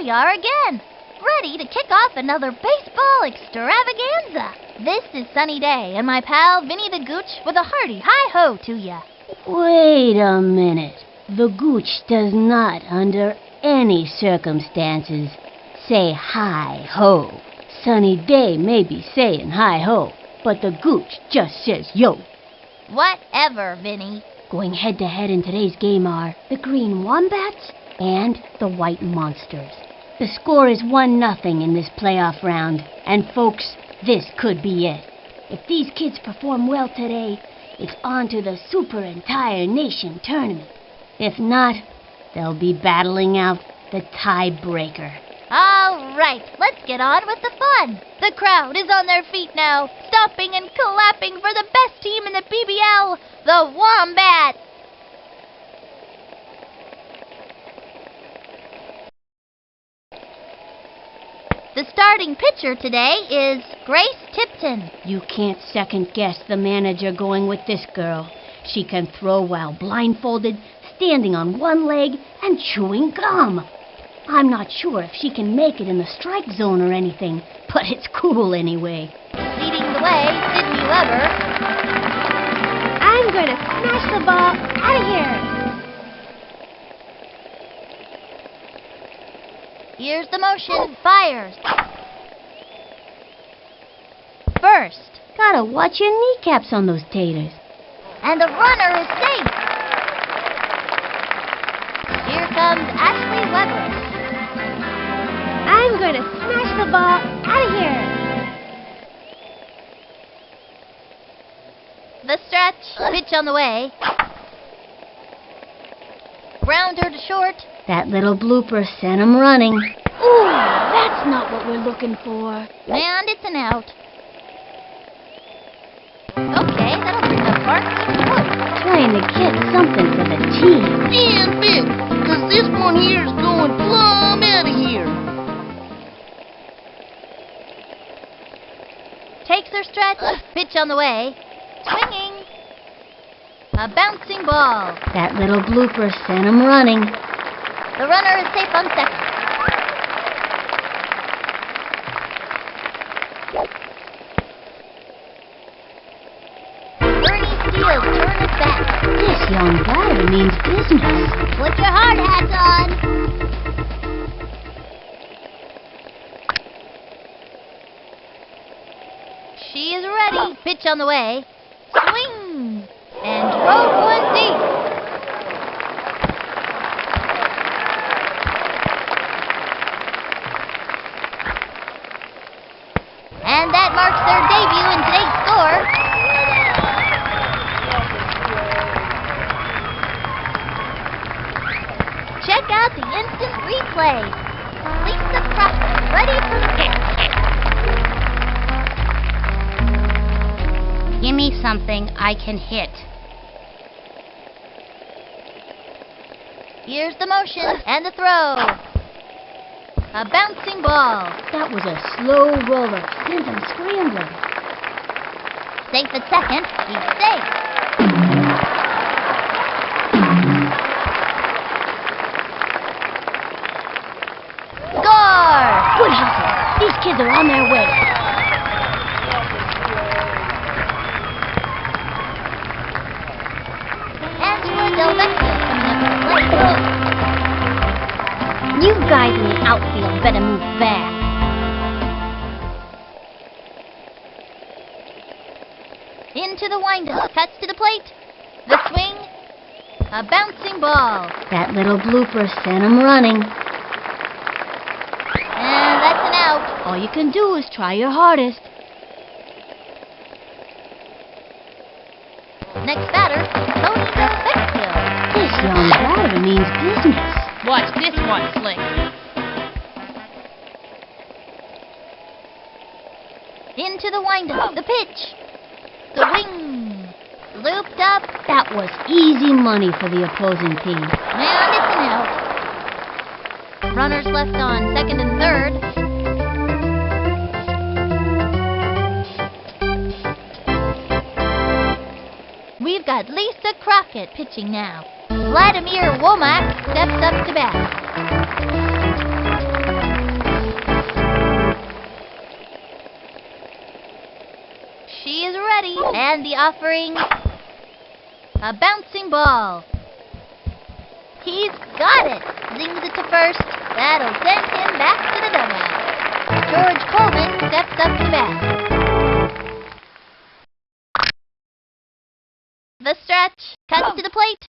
we are again, ready to kick off another baseball extravaganza. This is Sunny Day and my pal Vinny the Gooch with a hearty hi-ho to ya. Wait a minute. The Gooch does not, under any circumstances, say hi-ho. Sunny Day may be saying hi-ho, but the Gooch just says yo. Whatever, Vinny. Going head-to-head in today's game are the Green Wombats and the White Monsters. The score is 1-0 in this playoff round, and folks, this could be it. If these kids perform well today, it's on to the Super Entire Nation Tournament. If not, they'll be battling out the tiebreaker. All right, let's get on with the fun. The crowd is on their feet now, stomping and clapping for the best team in the BBL, the Wombats. The starting pitcher today is Grace Tipton. You can't second-guess the manager going with this girl. She can throw while blindfolded, standing on one leg, and chewing gum. I'm not sure if she can make it in the strike zone or anything, but it's cool anyway. Leading the way, Sydney Weber. I'm going to smash the ball out of here. Here's the motion. Fires. First. Gotta watch your kneecaps on those taters. And the runner is safe. Here comes Ashley Weber. I'm going to smash the ball out of here. The stretch. Pitch on the way. Grounder to short. That little blooper sent him running. Ooh, that's not what we're looking for. And it's an out. Okay, that'll bring up Barkley to Wood. Trying to get something for the team. And big, because this one here is going plumb out of here. Takes her stretch. Pitch on the way. Swinging. A bouncing ball. That little blooper sent him running. The runner is safe on second. Bernie Steele turn it back. This young batter means business. Put your hard hats on. She is ready. Pitch on the way. Swing. And drove one deep. And that marks their debut in today's score. Check out the instant replay. Lisa Crockett, ready for the pitch. Give me something I can hit. Here's the motion and the throw. A bouncing ball. That was a slow roller. Sent him scrambling. Safe at second. He's safe. Score! Good hustle. These kids are on their way. Angela Del Vecchio coming up to the plate. You guys in the outfield better move fast. Into the windup. Cuts to the plate. The swing. A bouncing ball. That little blooper sent him running. And that's an out. All you can do is try your hardest. Next batter, Tony Del Vecchio. This young batter means business. Watch this one, Slick. Into the windup. The pitch. Swing. Looped up. That was easy money for the opposing team. And it's an out. Runners left on second and third. We've got Lisa Crockett pitching now. Vladimir Womack steps up to bat. and the offering, a bouncing ball. He's got it. Zings it to first. That'll send him back to the dugout. George Coleman steps up to bat. The stretch. Cuts to the plate.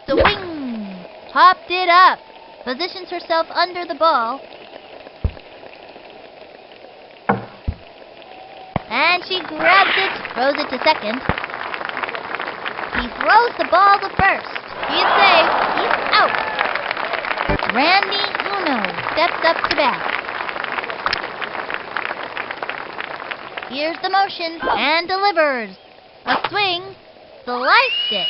Swing. Hopped it up. Positions herself under the ball. And she grabs it. Throws it to second. He throws the ball to first. He's safe. He's out. Randy Uno steps up to bat. Here's the motion and delivers. A swing. Sliced it.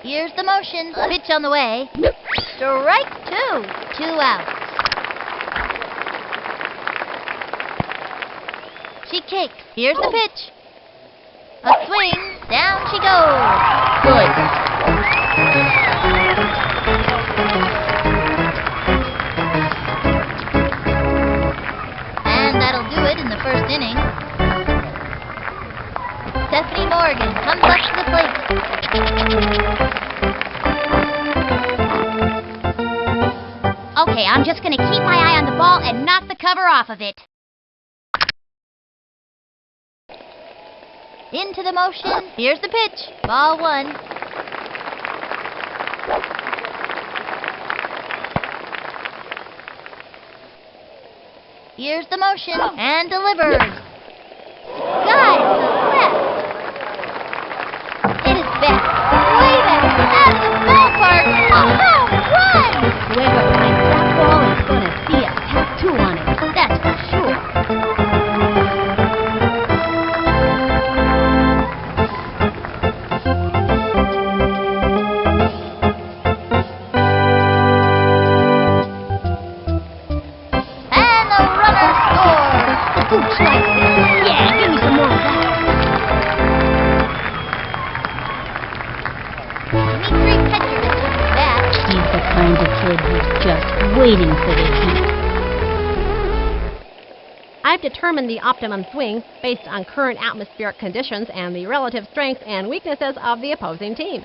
Here's the motion. Pitch on the way. Strike two. 2 outs. She kicks. Here's the pitch. A swing. Down she goes. Good. And that'll do it in the first inning. Stephanie Morgan comes up to the plate. Okay, I'm just gonna keep my eye on the ball and knock the cover off of it. Into the motion. Here's the pitch. Ball 1. Here's the motion and delivers. Skies to the left. It is back. Way back out of the ballpark. A home run. Whoever finds that ball is gonna see a tattoo on it. That's for sure. Yeah, give me some more of that. Dimitri Petrovich is back. He's the kind of kid who's just waiting for the heat. I've determined the optimum swing based on current atmospheric conditions and the relative strengths and weaknesses of the opposing team.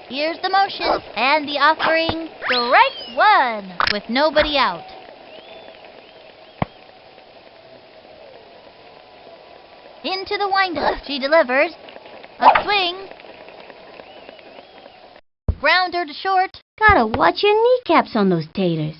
Here's the motion and the offering. Strike 1 with nobody out. Into the windup. She delivers. A swing. Grounder to short. Gotta watch your kneecaps on those taters.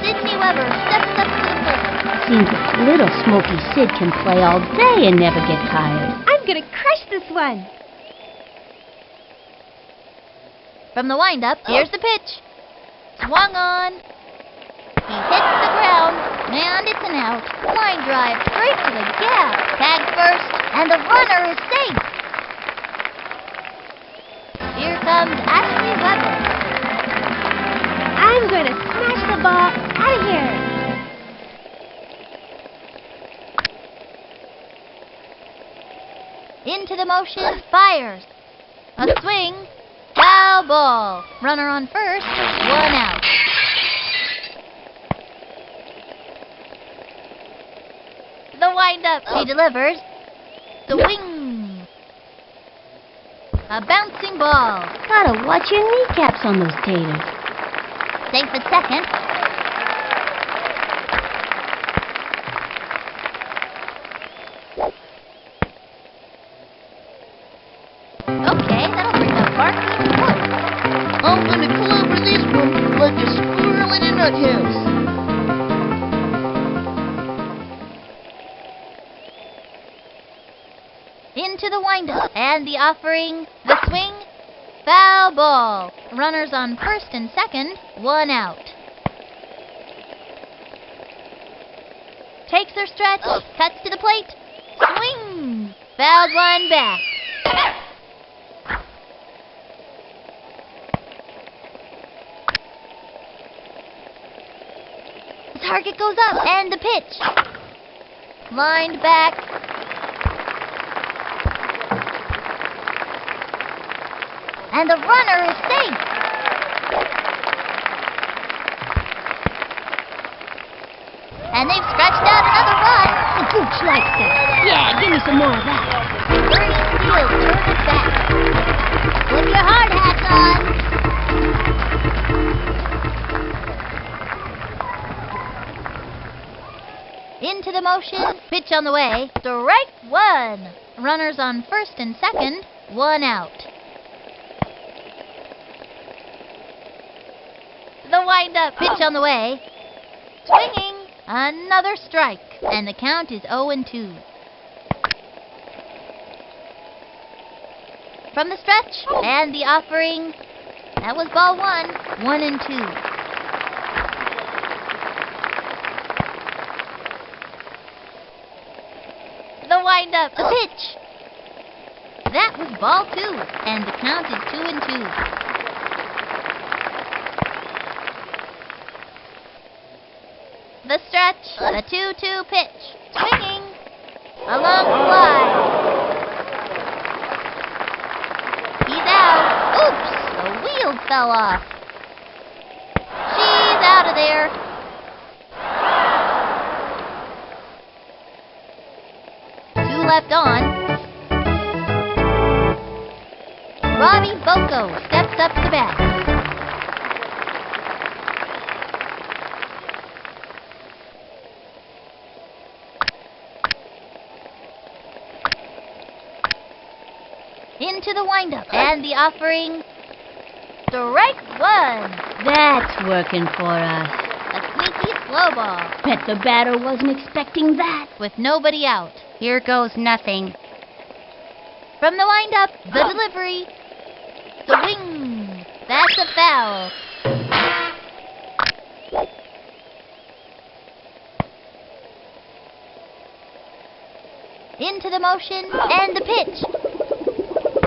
Sydney Weber steps up to the plate. Seems like little Smoky Sid can play all day and never get tired. I'm gonna crush this one. From the windup, here's the pitch. Swung on. He hits the ground, and it's an out. Line drive straight to the gap. Tag first, and the runner is safe. Here comes Ashley Weber. I'm gonna smash the ball out of here. Into the motion, fires. A swing. Foul ball. Runner on first, 1 out. The windup. She delivers. Swing. A bouncing ball. Gotta watch your kneecaps on those taters. Safe at second. Okay, that'll bring up Barkley to fourth. I'm gonna clover this one like a squirrel in a nut house. Into the windup and the offering, the swing, foul ball. Runners on first and second, 1 out. Takes her stretch, cuts to the plate, swing, fouled one back. The target goes up and the pitch. Lined back. And the runner is safe. And they've scratched out another run. The Gooch likes that. Yeah, give me some more of that. Bernie Steele turns back. Put your hard hats on. Into the motion, pitch on the way. Strike one. Runners on first and second, one out. The wind-up, pitch on the way. Swinging, another strike, and the count is 0-2. From the stretch, and the offering. That was ball one, 1-2. The wind-up, the pitch. That was ball two, and the count is 2-2. The stretch, the 2-2 pitch. Swinging, a long fly. He's out. Oops, the wheel fell off. She's out of there. Left on. Robbie Boko steps up to bat. Into the windup and the offering. Strike one. That's working for us. A sneaky slow ball. Bet the batter wasn't expecting that. With nobody out. Here goes nothing. From the wind-up, the delivery. The wing. That's a foul. Into the motion and the pitch.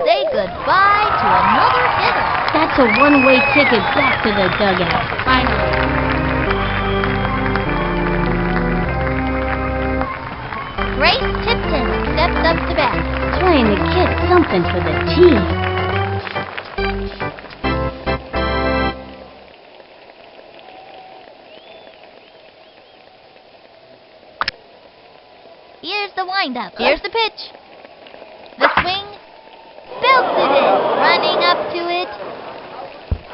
Say goodbye to another hitter. That's a one-way ticket back to the dugout. Finally. Grace Tipton steps up to bat. Trying to get something for the team. Here's the windup. Here's the pitch. The swing. Belted it. Running up to it.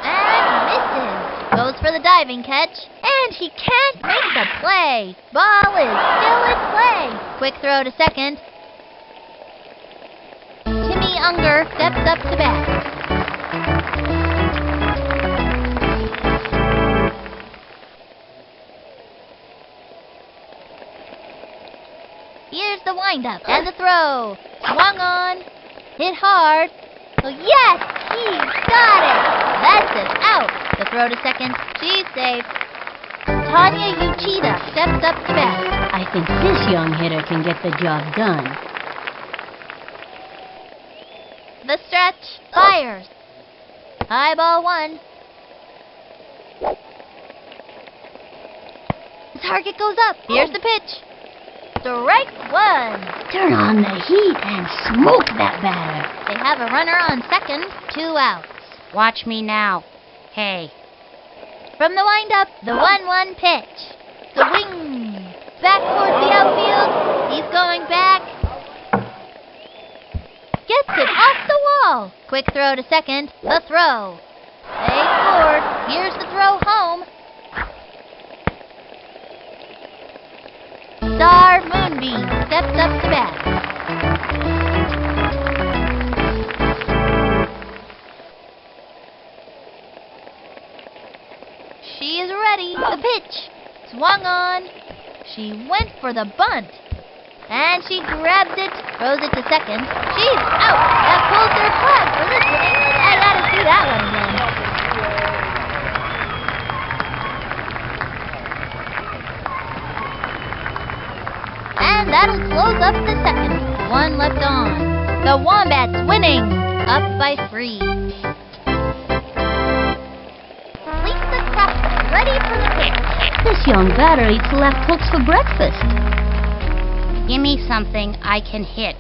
And misses. Goes for the diving catch. And he can't make the play. Ball is still in play. Quick throw to second. Timmy Unger steps up to bat. Here's the windup and the throw. Swung on. Hit hard. Oh, yes! He got it! That's an out. The throw to second. She's safe. Tanya Uchida steps up to bat. I think this young hitter can get the job done. The stretch. Fires. High ball one. The target goes up. Here's the pitch. Strike one. Turn on the heat and smoke that batter. They have a runner on second. 2 outs. Watch me now. Hey. From the windup, the 1-1 pitch. The wing. Back towards the outfield. He's going back. Gets it off the wall. Quick throw to second. The throw. They scored. Here's the throw home. Star Moonbeam steps up to bat. She is ready. The pitch. Swung on. She went for the bunt. And she grabs it, throws it to second. She's out. That pulls their flag for this inning. I gotta see that one again. And that'll close up the second. 1 left on. The Wombats winning. Up by 3. Lisa Crawford ready for the pitch. This young batter eats left hooks for breakfast. Give me something I can hit.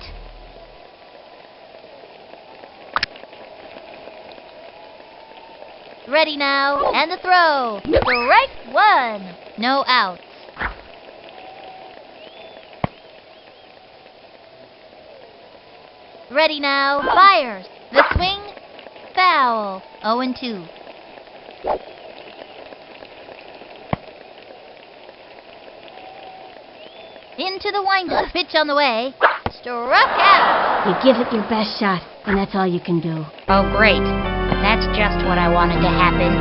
Ready now, and the throw. Strike one. No outs. Ready now, fires. The swing, foul. 0-2. Into the windup. Pitch on the way. Struck out. You give it your best shot, and that's all you can do. Oh, great. That's just what I wanted to happen.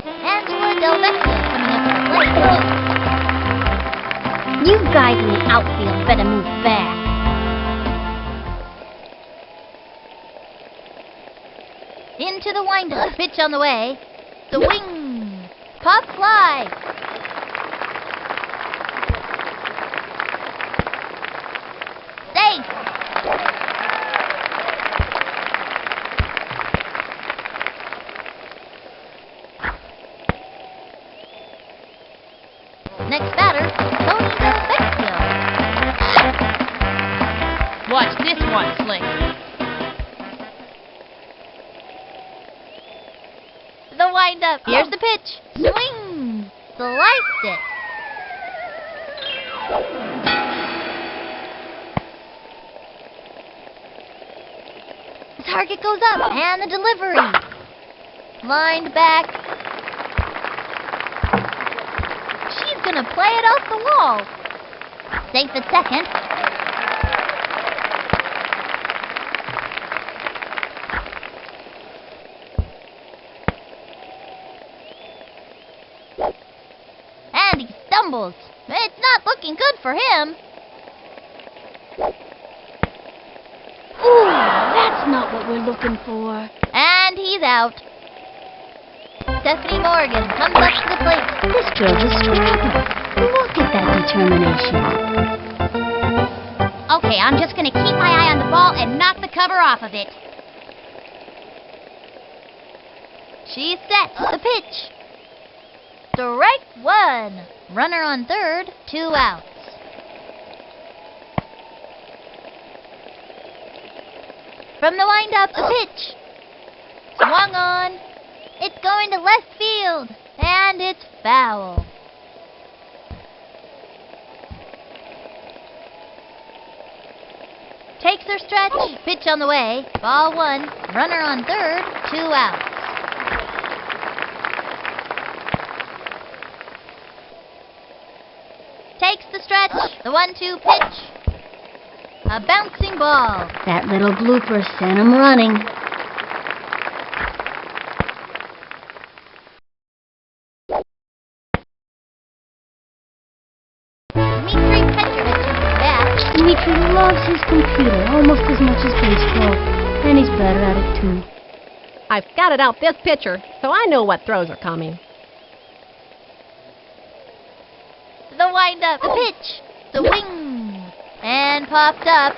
Angela Delvecchio coming up to the plate. You guys in the outfield better move back. Into the windup. Pitch on the way. Swing. Pop fly. Safe. Next batter, Tony Delvecchio. Watch this one, Sling. The windup. Here's the pitch. Swing. Sliced it. The target goes up, and the delivery. Lined back. She's gonna play it off the wall. Safe at second. And he stumbles. It's not looking good for him. Ooh, that's not what we're looking for. And he's out. Stephanie Morgan comes up to the plate. This girl's a scrapper. Look at that determination. Okay, I'm just gonna keep my eye on the ball and knock the cover off of it. She's set. The pitch. Strike one. Runner on third. 2 outs. From the windup, the pitch. Swung on. It's going to left field. And it's foul. Takes her stretch. Pitch on the way. Ball one. Runner on third. 2 outs. Takes the stretch. The 1-2 pitch. A bouncing ball. That little blooper sent him running. Dmitri Petrovich is back. Dmitri loves his computer almost as much as baseball, and he's better at it too. I've scouted out this pitcher, so I know what throws are coming. The windup. The pitch. The wing. And popped up.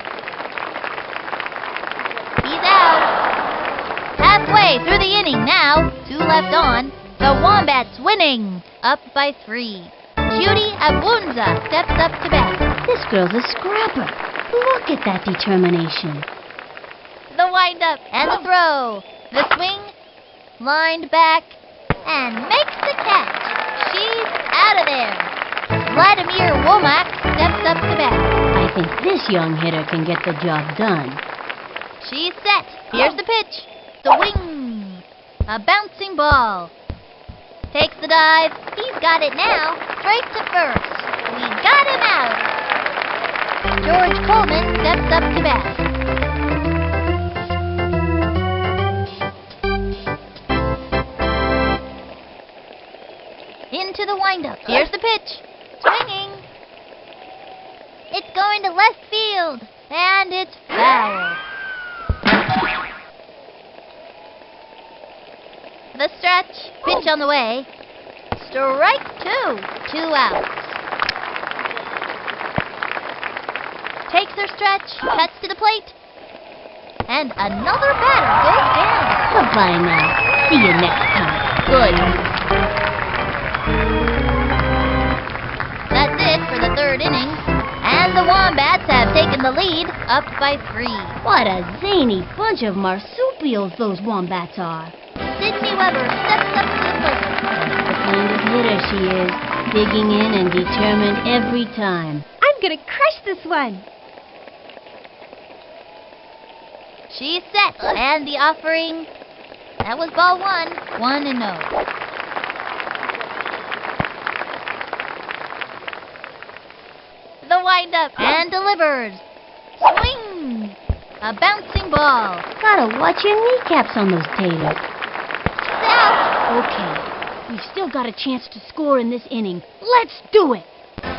He's out. Halfway through the inning now. 2 left on. The Wombats winning. Up by 3. Judy Abunza steps up to bat. This girl's a scrapper. Look at that determination. The windup and the throw. The swing. Lined back. And makes the catch. She's out of there. Vladimir Womack steps up to bat. I think this young hitter can get the job done. She's set. Here's the pitch. The wing. A bouncing ball. Takes the dive. He's got it now. Straight to first. We got him out. George Coleman steps up to bat. Into the windup. Here's the pitch. Swinging. It's going to left field. And it's foul. The stretch. Pitch on the way. Strike 2. 2 outs. Takes her stretch. Cuts to the plate. And another batter goes down. Bye-bye now. See you next time. Good. That's it for the 3rd inning. And the Wombats have taken the lead, up by 3. What a zany bunch of marsupials those wombats are. Sydney Weber steps up to the plate. That's the kind of hitter she is, digging in and determined every time. I'm gonna crush this one. She's set, and the offering. That was ball 1, 1-0. The windup and delivers. Swing! A bouncing ball. Gotta watch your kneecaps on those taters. She's out. Okay, we've still got a chance to score in this inning. Let's do it!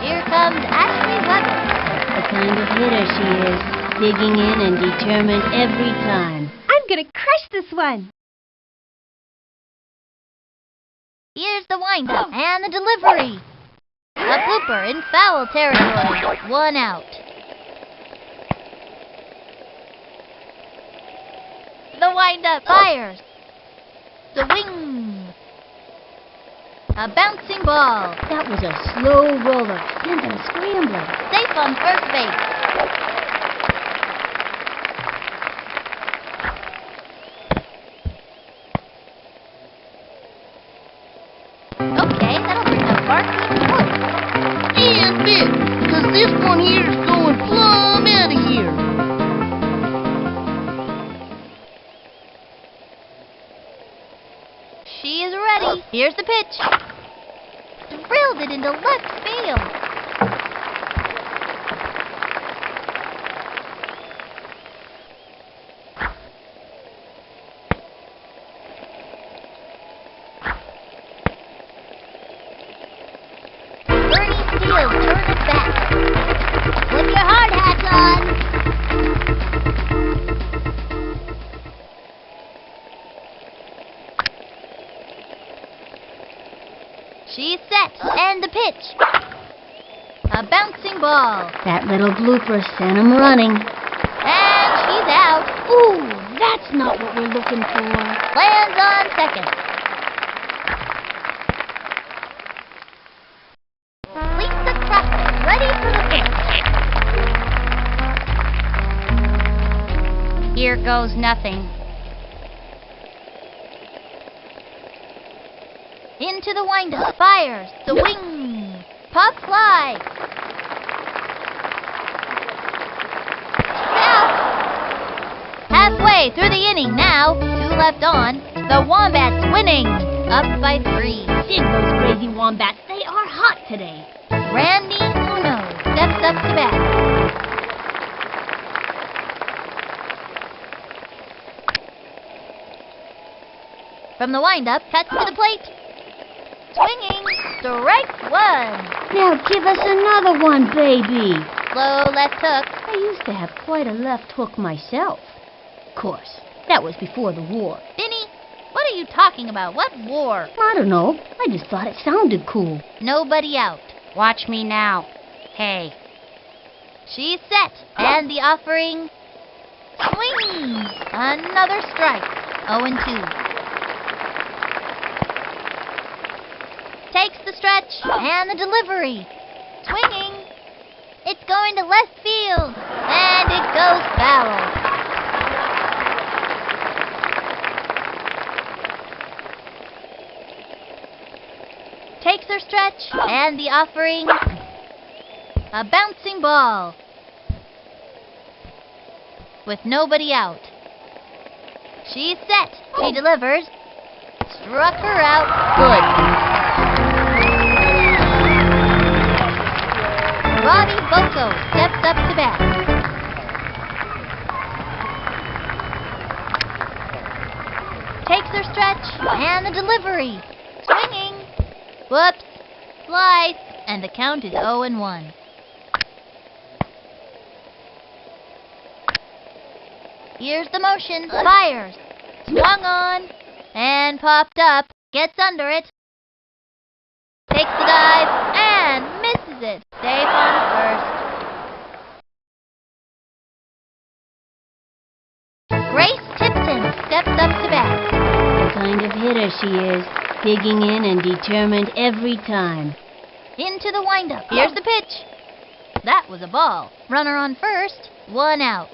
Here comes Ashley Weber. That's the kind of hitter she is, digging in and determined every time. I'm gonna crush this one. Here's the windup and the delivery. A blooper in foul territory. 1 out. The windup fires. Swing. A bouncing ball. That was a slow roller, sent a scrambler. Safe on first base. Okay, that'll bring up Barkley to fourth. And bit, 'cause this one here's going plumb out of here. She is ready. Here's the pitch. Drilled it into left field. Bernie Steele turns it back. Put your hard hats on. She's set, and the pitch. A bouncing ball, That little blooper sent him running. and she's out. Ooh, that's not what we're looking for. Lands on second. Lisa Crawford, ready for the pitch. Here goes nothing. Into the windup, fires, the wing, pop fly. She's out. Halfway through the inning now, 2 left on. The Wombats winning, up by 3. Dig those crazy wombats. They are hot today. Randy Uno steps up to bat. From the windup, cuts to the plate. Swinging, strike 1. Now give us another one, baby. Slow left hook. I used to have quite a left hook myself. Of course, that was before the war. Vinny, what are you talking about? What war? I don't know. I just thought it sounded cool. Nobody out. Watch me now. Hey. She's set, and the offering. Swing! Another strike. 0-2. Takes the stretch and the delivery. Swinging. It's going to left field, and it goes foul. Takes her stretch and the offering. A bouncing ball. With nobody out. She's set. She delivers. Struck her out. Good. Robbie Boko steps up to bat. Takes her stretch and the delivery. Swinging. Whoops. Slice. And the count is 0-1. Here's the motion. Fires. Swung on. And popped up. Gets under it. Takes the dive. And misses it. Safe on first. Grace Tipton steps up to bat. The kind of hitter she is, digging in and determined every time. Into the windup. Here's the pitch. That was a ball. Runner on first. 1 out.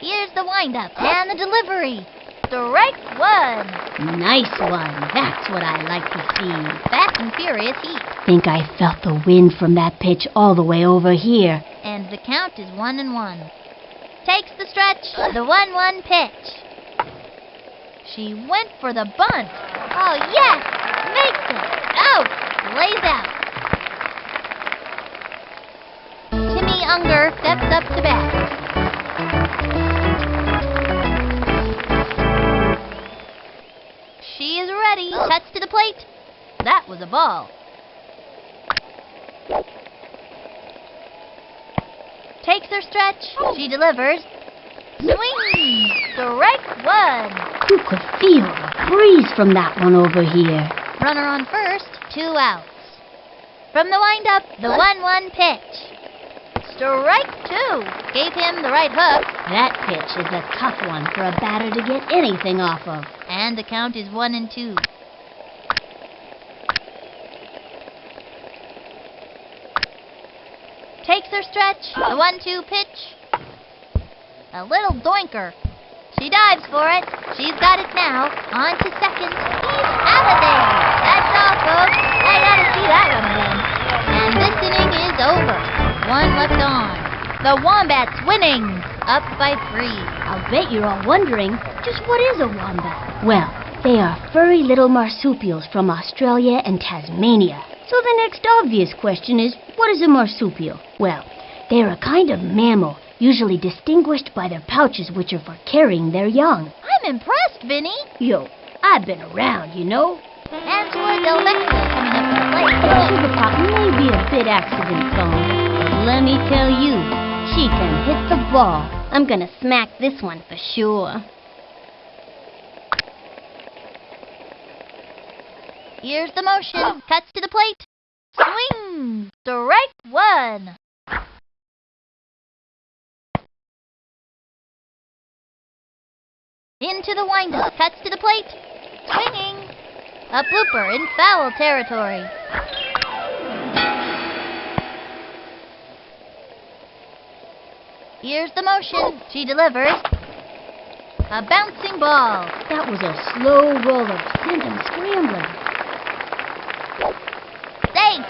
Here's the windup and the delivery. Strike one. Nice one. That's what I like to see. Fast and furious heat. Think I felt the wind from that pitch all the way over here. And the count is 1-1. Takes the stretch. The 1-1 pitch. She went for the bunt. Oh, yes! Makes it. Out. Lays out. Timmy Unger steps up to bat. She is ready. Cuts to the plate. That was a ball. Takes her stretch. She delivers. Swing! Strike one. You could feel the breeze from that one over here. Runner on first. 2 outs. From the windup, the 1-1 pitch. Strike two. Gave him the right hook. That pitch is a tough one for a batter to get anything off of. And the count is 1-2. Takes her stretch. The 1-2 pitch. A little doinker. She dives for it. She's got it now. On to second. He's out of there. That's all, folks. I gotta see that one again. And this inning is over. 1 left on. The Wombats winning. Up by 3. I'll bet you're all wondering, just what is a wombat? Well, they are furry little marsupials from Australia and Tasmania. So the next obvious question is, what is a marsupial? Well, they're a kind of mammal, usually distinguished by their pouches which are for carrying their young. I'm impressed, Vinny. Yo, I've been around, you know. Angela Del Vecchio coming up to the plate. Sugar Pop may be a bit accident-prone, but let me tell you, she can hit the ball. I'm gonna smack this one for sure. Here's the motion. Cuts to the plate. Swing! Strike one. Into the windup. Cuts to the plate. Swinging. A blooper in foul territory. Here's the motion. She delivers. A bouncing ball. That was a slow roller. Sent him scrambling. Safe.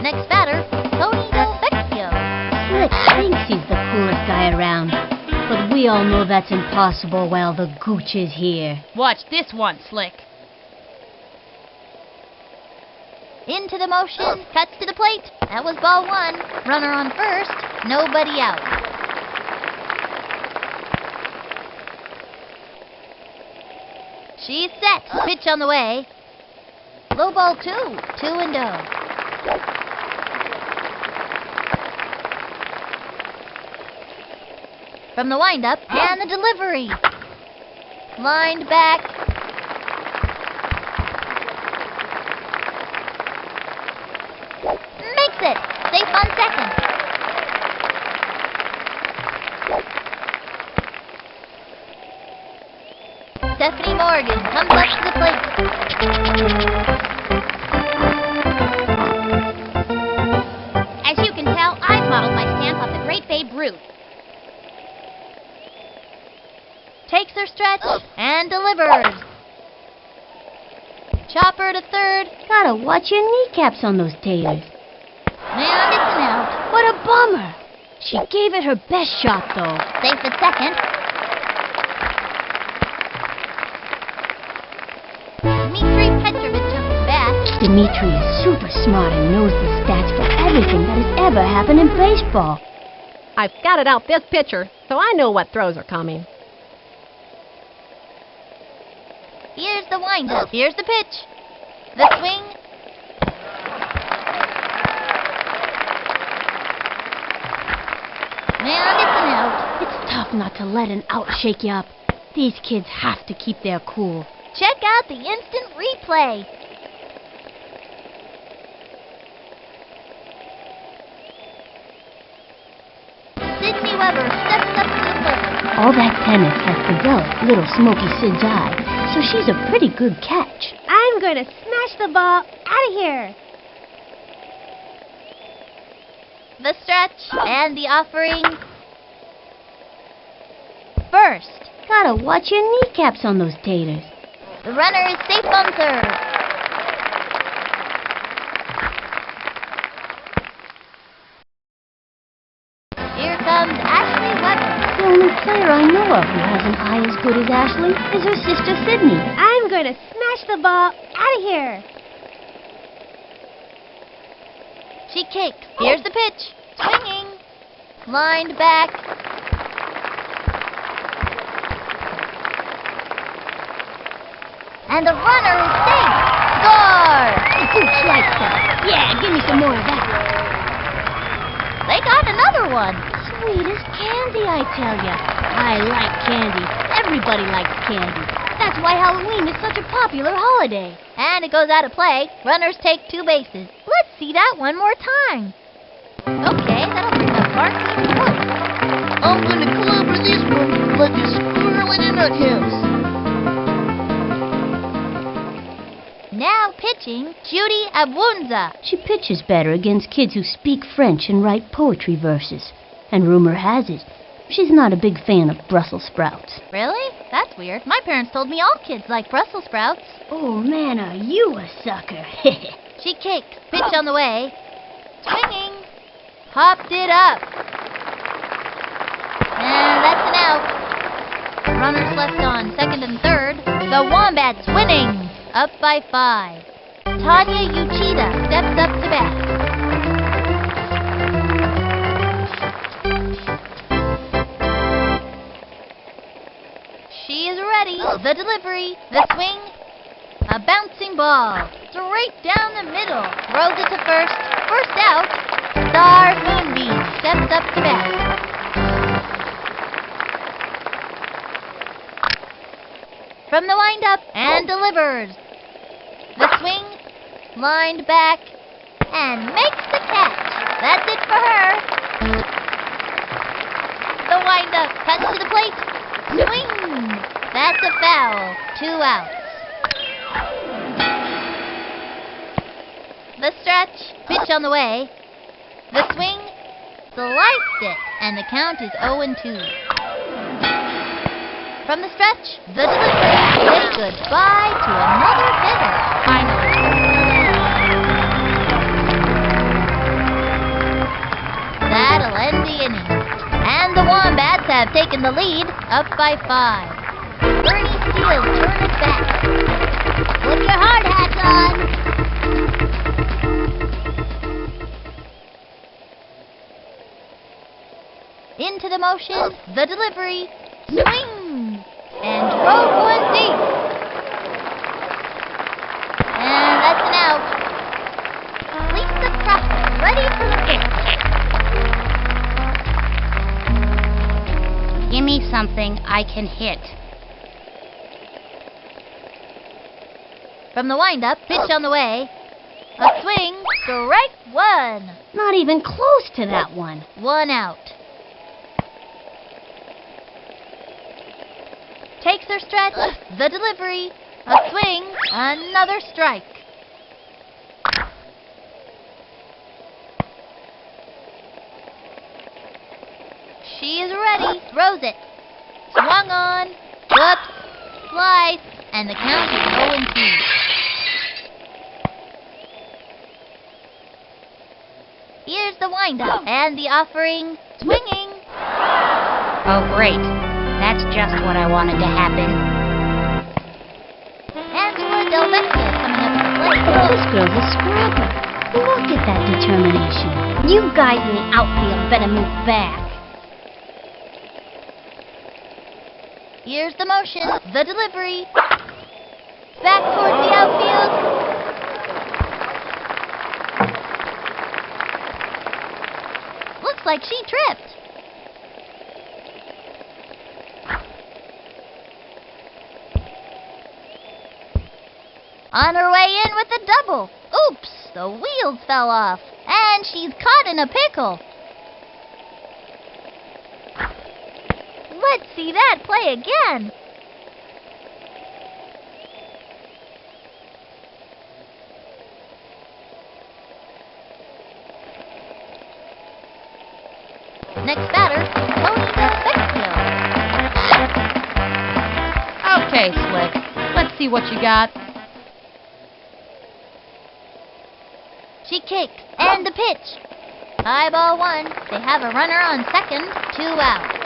Next batter, Tony Del Vecchio. Slick thinks he's the coolest guy around. But we all know that's impossible while the gooch is here. Watch this one, Slick. Into the motion, cuts to the plate. That was ball one. Runner on first, nobody out. She's set. Pitch on the way. Low ball 2, 2-0. From the windup and the delivery. Lined back. Makes it. Safe on second. Stephanie Morgan comes up to the plate. As you can tell, I've modeled my stamp off the great Babe Ruth. Takes her stretch and delivers. Chopper to third. Gotta watch your kneecaps on those taters. And it's an out. What a bummer. She gave it her best shot, though. Safe at second. Dmitri Petrovich up to bat. Dimitri is super smart and knows the stats for everything that has ever happened in baseball. I've scouted out this pitcher, so I know what throws are coming. Here's the windup. Here's the pitch. The swing. And it's an out. It's tough not to let an out shake you up. These kids have to keep their cool. Check out the instant replay. Sydney Weber steps up to the plate. All that tennis has developed little Smoky Sid's eye, so she's a pretty good catch. I'm going to smash the ball out of here. the stretch, and the offering. First, Gotta watch your kneecaps on those taters. the runner is safe on third. Here comes Ashley Weber. The only player I know of who has an eye as good as Ashley is her sister Sydney. I'm going to smash the ball out of here. She kicks. Here's the pitch. Swinging. Lined back. And the runner is safe. Score! Gooch likes that. Yeah, give me some more of that. They got another one. Sweet as candy, I tell ya. I like candy. Everybody likes candy. That's why Halloween is such a popular holiday. And it goes out of play. Runners take 2 bases. Let's see that one more time. Okay, that'll bring up Barkley and Wood. I'm gonna clobber this one like a squirrel in a nuthouse. Now pitching, Judy Abunza. She pitches better against kids who speak French and write poetry verses. And rumor has it, she's not a big fan of Brussels sprouts. Really? That's weird. My parents told me all kids like Brussels sprouts. Oh, man, are you a sucker. She kicks. Pitch on the way. Swinging. Popped it up. And that's an out. Runners left on second and third. The Wombats winning. Up by 5. Tanya Uchida steps up to bat. She is ready. The delivery. The swing. A bouncing ball. Straight down the middle. Throws it to first. First out. Star Moonbeam steps up to bat. From the windup and delivers. The swing. Lined back. And makes the catch. That's it for her. The windup. Touch to the plate. Swing. That's a foul. 2 outs. The stretch. Pitch on the way. The swing. Sliced it. And the count is 0-2. From the stretch. The delivery. Say goodbye to another hitter. Finally. That'll end the inning. And the Wombats have taken the lead, up by 5. Bernie Steele turns back. Put your hard hats on. Into the motion, the delivery, swing, and drove one deep. And that's an out. Lisa Crawford ready for the pitch. Give me something I can hit. From the windup, pitch on the way. A swing, strike 1. Not even close to that one. 1 out. Takes her stretch, the delivery, a swing, another strike. She is ready, throws it. Swung on, whoops, slice, and the count is 0-2. Here's the windup and the offering, swinging. Oh, great. That's just what I wanted to happen. Angela Del Vecchio coming up to the plate. This girl's a scrapper. Look at that determination. You guys in the outfield better move back. Here's the motion, the delivery. Back towards the outfield. Looks like she tripped. On her way in with a double. Oops, the wheels fell off. And she's caught in a pickle. Let's see that play again. Next batter is Tony DeFecchio. Okay, Slick. Let's see what you got. She kicks, and the pitch. High ball 1. They have a runner on second, 2 outs.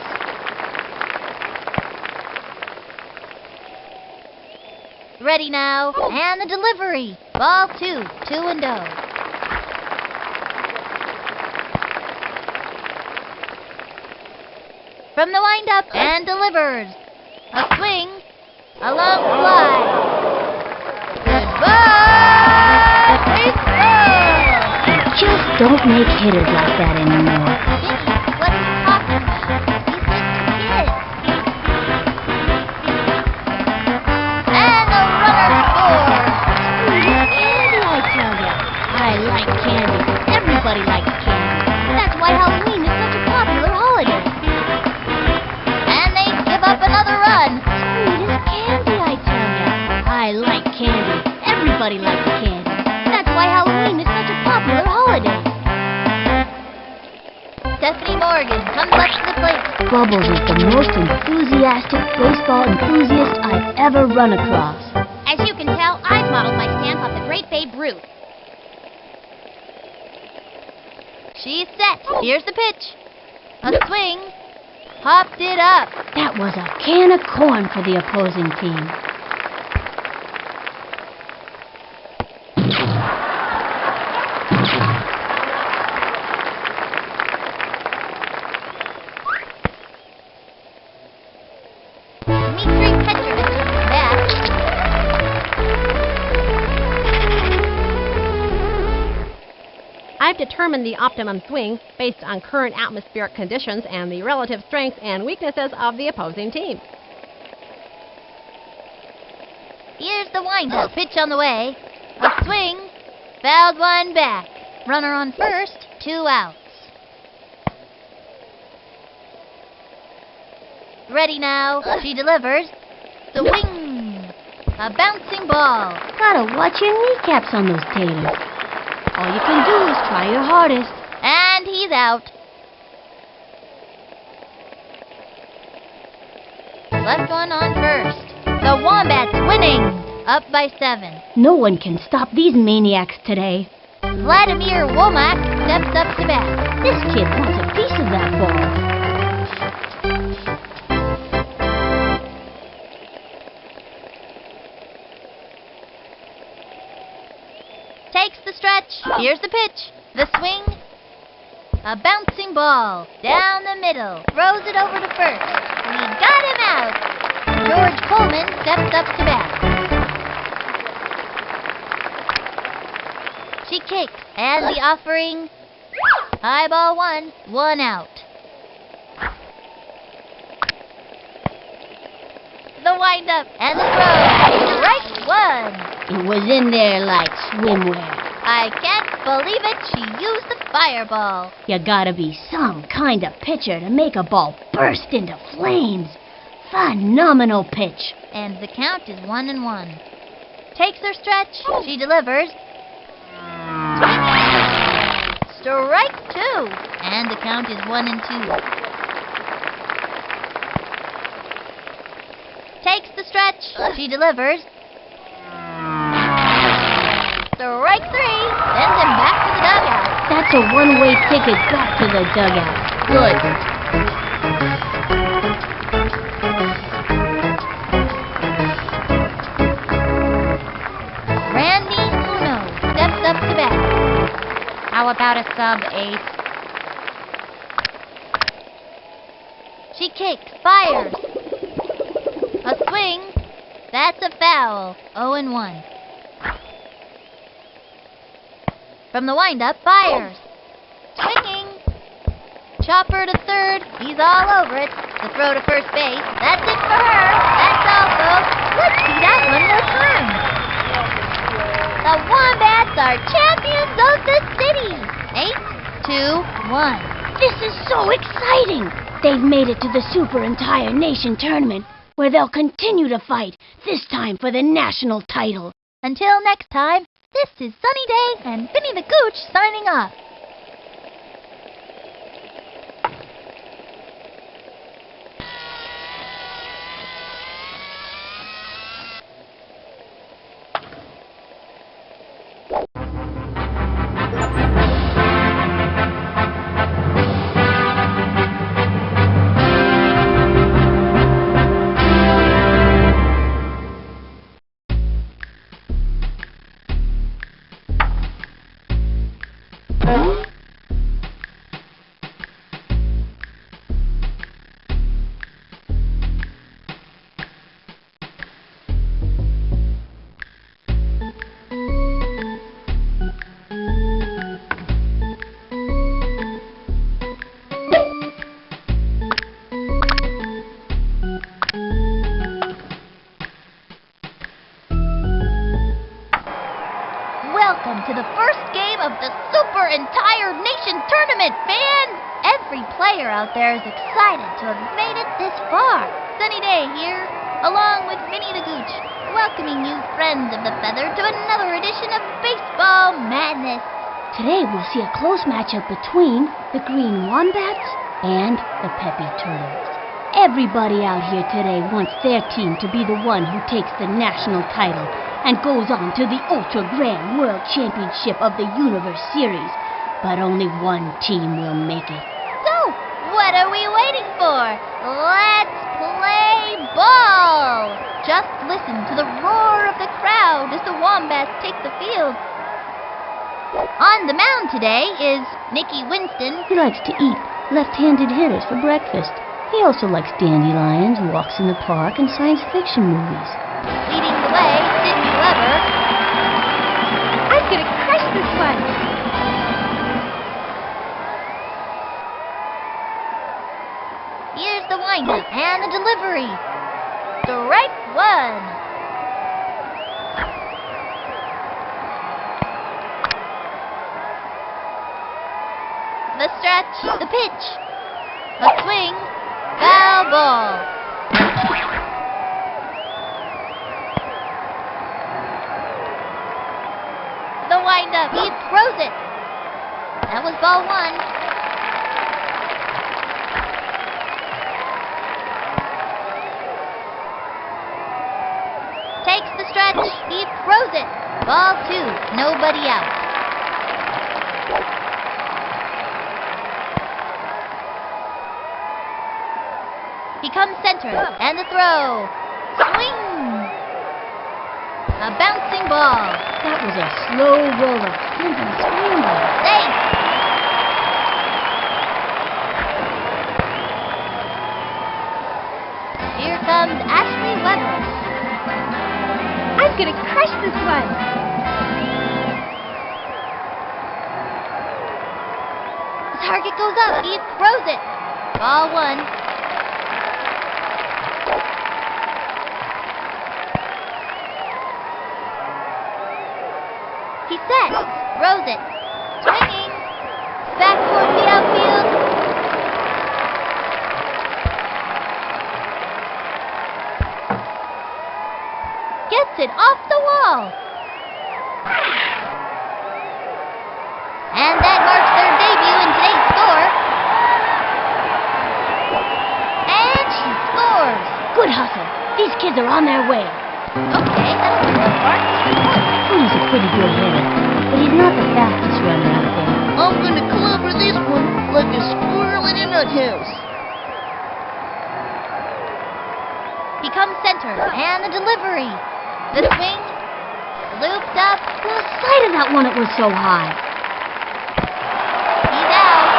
Ready now, and the delivery. Ball 2, 2-0. From the windup, and delivers. A swing, a long fly. Goodbye, baseball! Just don't make hitters like that anymore. Vinny, what are you talking about? He's just a kid. And the runner scores. Candy, I tell ya. I like candy. Everybody likes candy. That's why Halloween is such a popular holiday. And they give up another run. Sweet as candy, I tell ya. I like candy. Everybody likes candy. That's why Halloween is such a popular holiday. Stephanie Morgan comes up to the plate. Bubbles is the most enthusiastic baseball enthusiast I've ever run across. As you can tell, I've modeled my stance off the great Babe Ruth. She's set. Here's the pitch. A swing. Popped it up. That was a can of corn for the opposing team. Dmitri Petrovich is back. I've determined the optimum swing based on current atmospheric conditions and the relative strengths and weaknesses of the opposing team. Here's the windup. Pitch on the way. A swing. Fouled one back. Runner on first. 2 outs. Ready now. She delivers. Swing. A bouncing ball. Gotta watch your kneecaps on those taters. All you can do is try your hardest. And he's out. Left one on first. The Wombats winning. Up by 7. No one can stop these maniacs today. Vladimir Womack steps up to bat. This kid wants a piece of that ball. Takes the stretch. Here's the pitch. The swing. A bouncing ball. Down the middle. Throws it over to first. We got him out. George Coleman steps up to bat. She kicks. And the offering. High ball 1. 1 out. The windup and the throw. Strike 1. It was in there like swimwear. I can't believe it. She used the fireball. You gotta be some kind of pitcher to make a ball burst into flames. Phenomenal pitch. And the count is 1-1. Takes her stretch. She delivers. Strike 2. And the count is 1-2. Takes the stretch. She delivers. Strike 3. Sends him back to the dugout. That's a one-way ticket back to the dugout. Good. Randy Uno steps up to bat. How about a sub-8? She kicks. Fires. A swing. That's a foul. 0-1. From the windup, fires. Swinging. Chopper to third. He's all over it. The throw to first base. That's it for her. That's all, folks. Let's see that one more time. The Wombats are champions of the city. 8-2-1. This is so exciting! They've made it to the Super Entire Nation Tournament, where they'll continue to fight, this time for the national title. Until next time, this is Sunny Day and Vinny the Gooch signing off. welcome to the first game of the Super Entire Nation Tournament, fans! Every player out there is excited to have made it this far. Sunny Day here, along with Minnie the Gooch, welcoming you friends of the feather to another edition of Baseball Madness. Today we'll see a close matchup between the Green Wombats and the Peppy Turtles. Everybody out here today wants their team to be the one who takes the national title and goes on to the Ultra Grand World Championship of the Universe Series. But only one team will make it. So, what are we waiting for? Let's play ball! Just listen to the roar of the crowd as the Wombats take the field. On the mound today is Nicky Winston. He likes to eat left-handed hitters for breakfast. He also likes dandelions, walks in the park, and science fiction movies. Leading the way, Sidney Weber. I'm gonna crush this one. Here's the windup and the delivery. Strike one. The stretch, the pitch, a swing, foul ball. The windup, he throws it. That was ball one. Takes the stretch, he throws it. Ball two, nobody out. He comes center, and the throw. Swing! A bouncing ball. That was a slow roller, sprinting screamer. Safe! Here comes Ashley Weber. I'm gonna crush this one. The target goes up. He throws it. Ball one. He sets, throws it, swinging, back towards the outfield. Gets it off the wall. And that marks their debut in today's score. And she scores. Good hustle. These kids are on their way. Okay, that'll do it, Bart. He's a pretty good hitter, but he's not the fastest runner out there. I'm gonna clobber this one like a squirrel in a nut house. He comes center, and the delivery. The swing, looped up. The sight of that one, it was so high. He's out.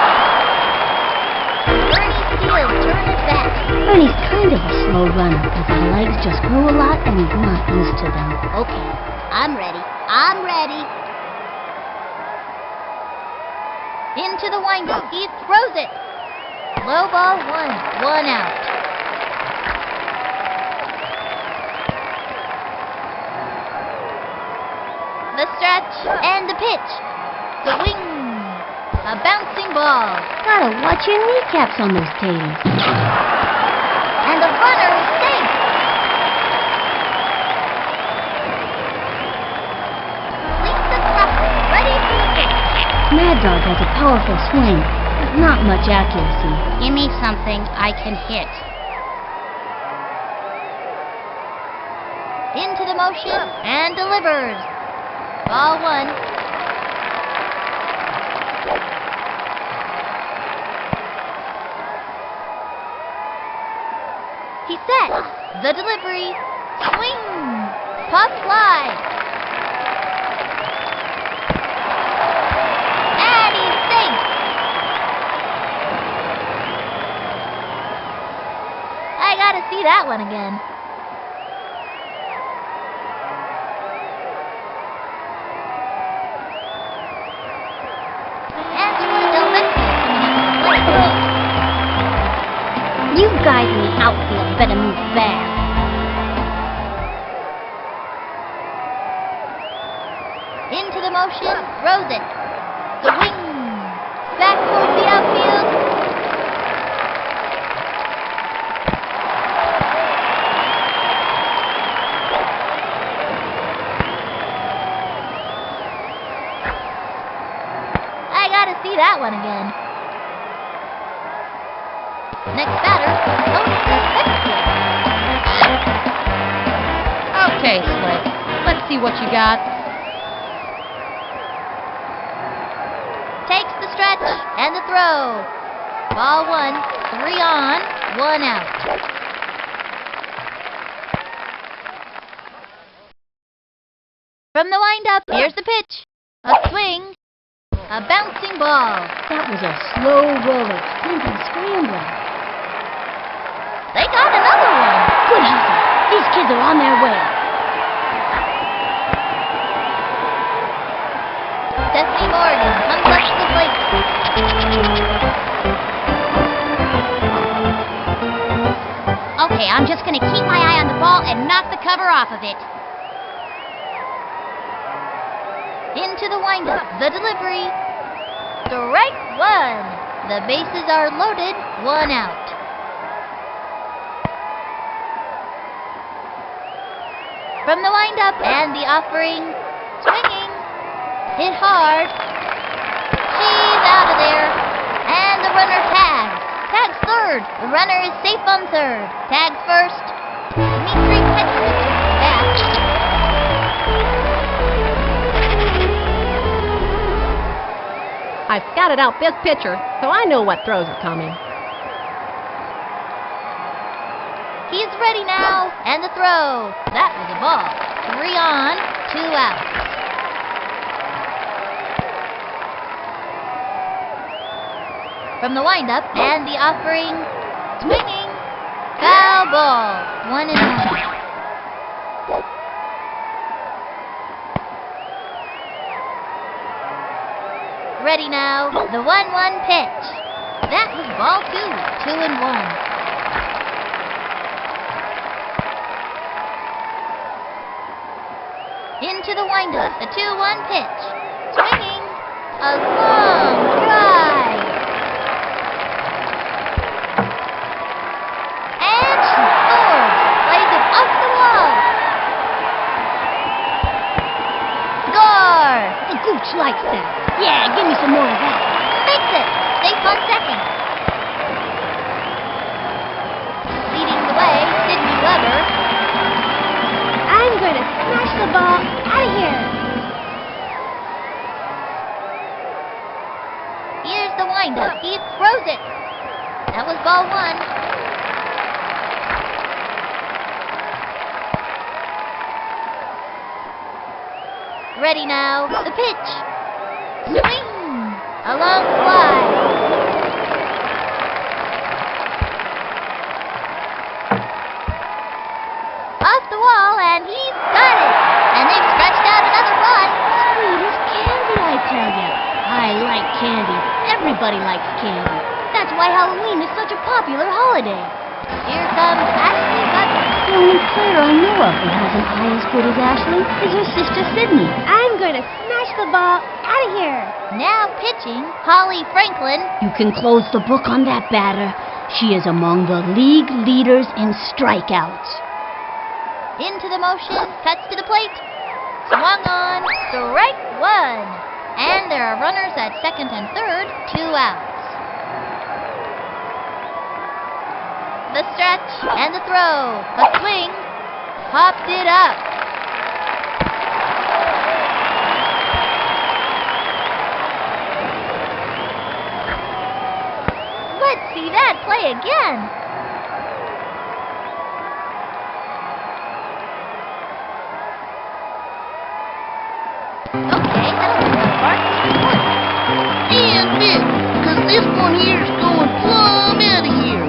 Bernie Steele turns it back. Ernie's kind of a slow runner, but his legs just grow a lot and he's not used to them. Okay, I'm ready. I'm ready. Into the windup. He throws it. Low ball one out. The stretch and the pitch. The wing. A bouncing ball. Gotta watch your kneecaps on those taters. And the runner is safe. Lisa Crawford, ready for the pitch. Mad Dog has a powerful swing, but not much accuracy. Give me something I can hit. Into the motion and delivers. Ball one. He sets. The delivery. Swing. Pop fly. And he's safe. I gotta see that one again. You guys in the outfield better move fast. Into the motion, throws it. Swing! Back towards the outfield. I gotta see that one again. Next batter, Tony Sexton. Okay, Slick. Let's see what you got. Takes the stretch and the throw. Ball one, 3 on, 1 out. From the windup, here's the pitch. A swing, a bouncing ball. That was a slow roller, sprinting scrambler. They got another one. Good hustle. These kids are on their way. Stephanie Morgan comes up to the plate. Okay, I'm just gonna keep my eye on the ball and knock the cover off of it. Into the windup, the delivery. Strike one. The bases are loaded, 1 out. From the windup and the offering, swinging, hit hard. She's out of there, and the runner tags. Tags third. The runner is safe on third. Tags first. Dmitri Petrovich back. I scouted out this pitcher, so I know what throws are coming. He's ready now, and the throw. That was a ball. 3 on, 2 outs. From the windup and the offering, swinging, foul ball. 1 and 1. Ready now, the 1-1 pitch. That was ball 2, 2 and 1. Into the windup, the 2-1 pitch. Swinging, a long drive. And she scores. Plays it off the wall. Score! The gooch likes that. Yeah, give me some more of that. Makes it. Safe on second. Leading the way, Sydney Weber. I'm going to smash the ball out of here. Here's the windup. He throws it. That was ball 1. Ready now. The pitch. Swing. A long fly. Off the wall, and he's got it. And they've scratched out another run. Sweet as candy, I tell ya. I like candy. Everybody likes candy. That's why Halloween is such a popular holiday. Here comes Ashley Butler. The only player I know of who has an eye as good as Ashley is her sister Sydney. I'm going to smash the ball out of here. Now pitching, Holly Franklin. You can close the book on that batter. She is among the league leaders in strikeouts. Into the motion, cuts to the plate. Swung on, strike 1. And there are runners at second and third, 2 outs. The stretch and the throw. A swing. Popped it up. Let's see that play again. Okay, that'll be the Barkley report. And big, 'cause this one here's going plumb out of here.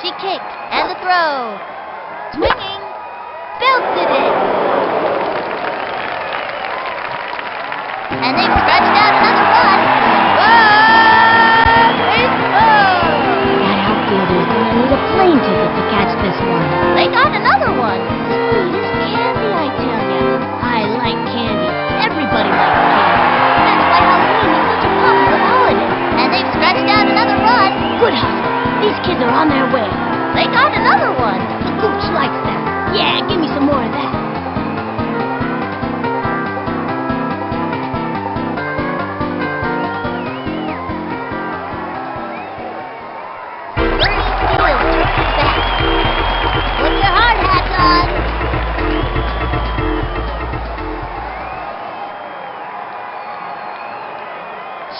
She kicked, and the throw. Swinging, belted it. And they've scratched out another run. Baseball! That outfielder is going to need a plane ticket to catch this one. They got on their way. They got another one. The gooch likes that. Yeah, give me some more of that. Bernie Steele turns back. Put your hard hats on.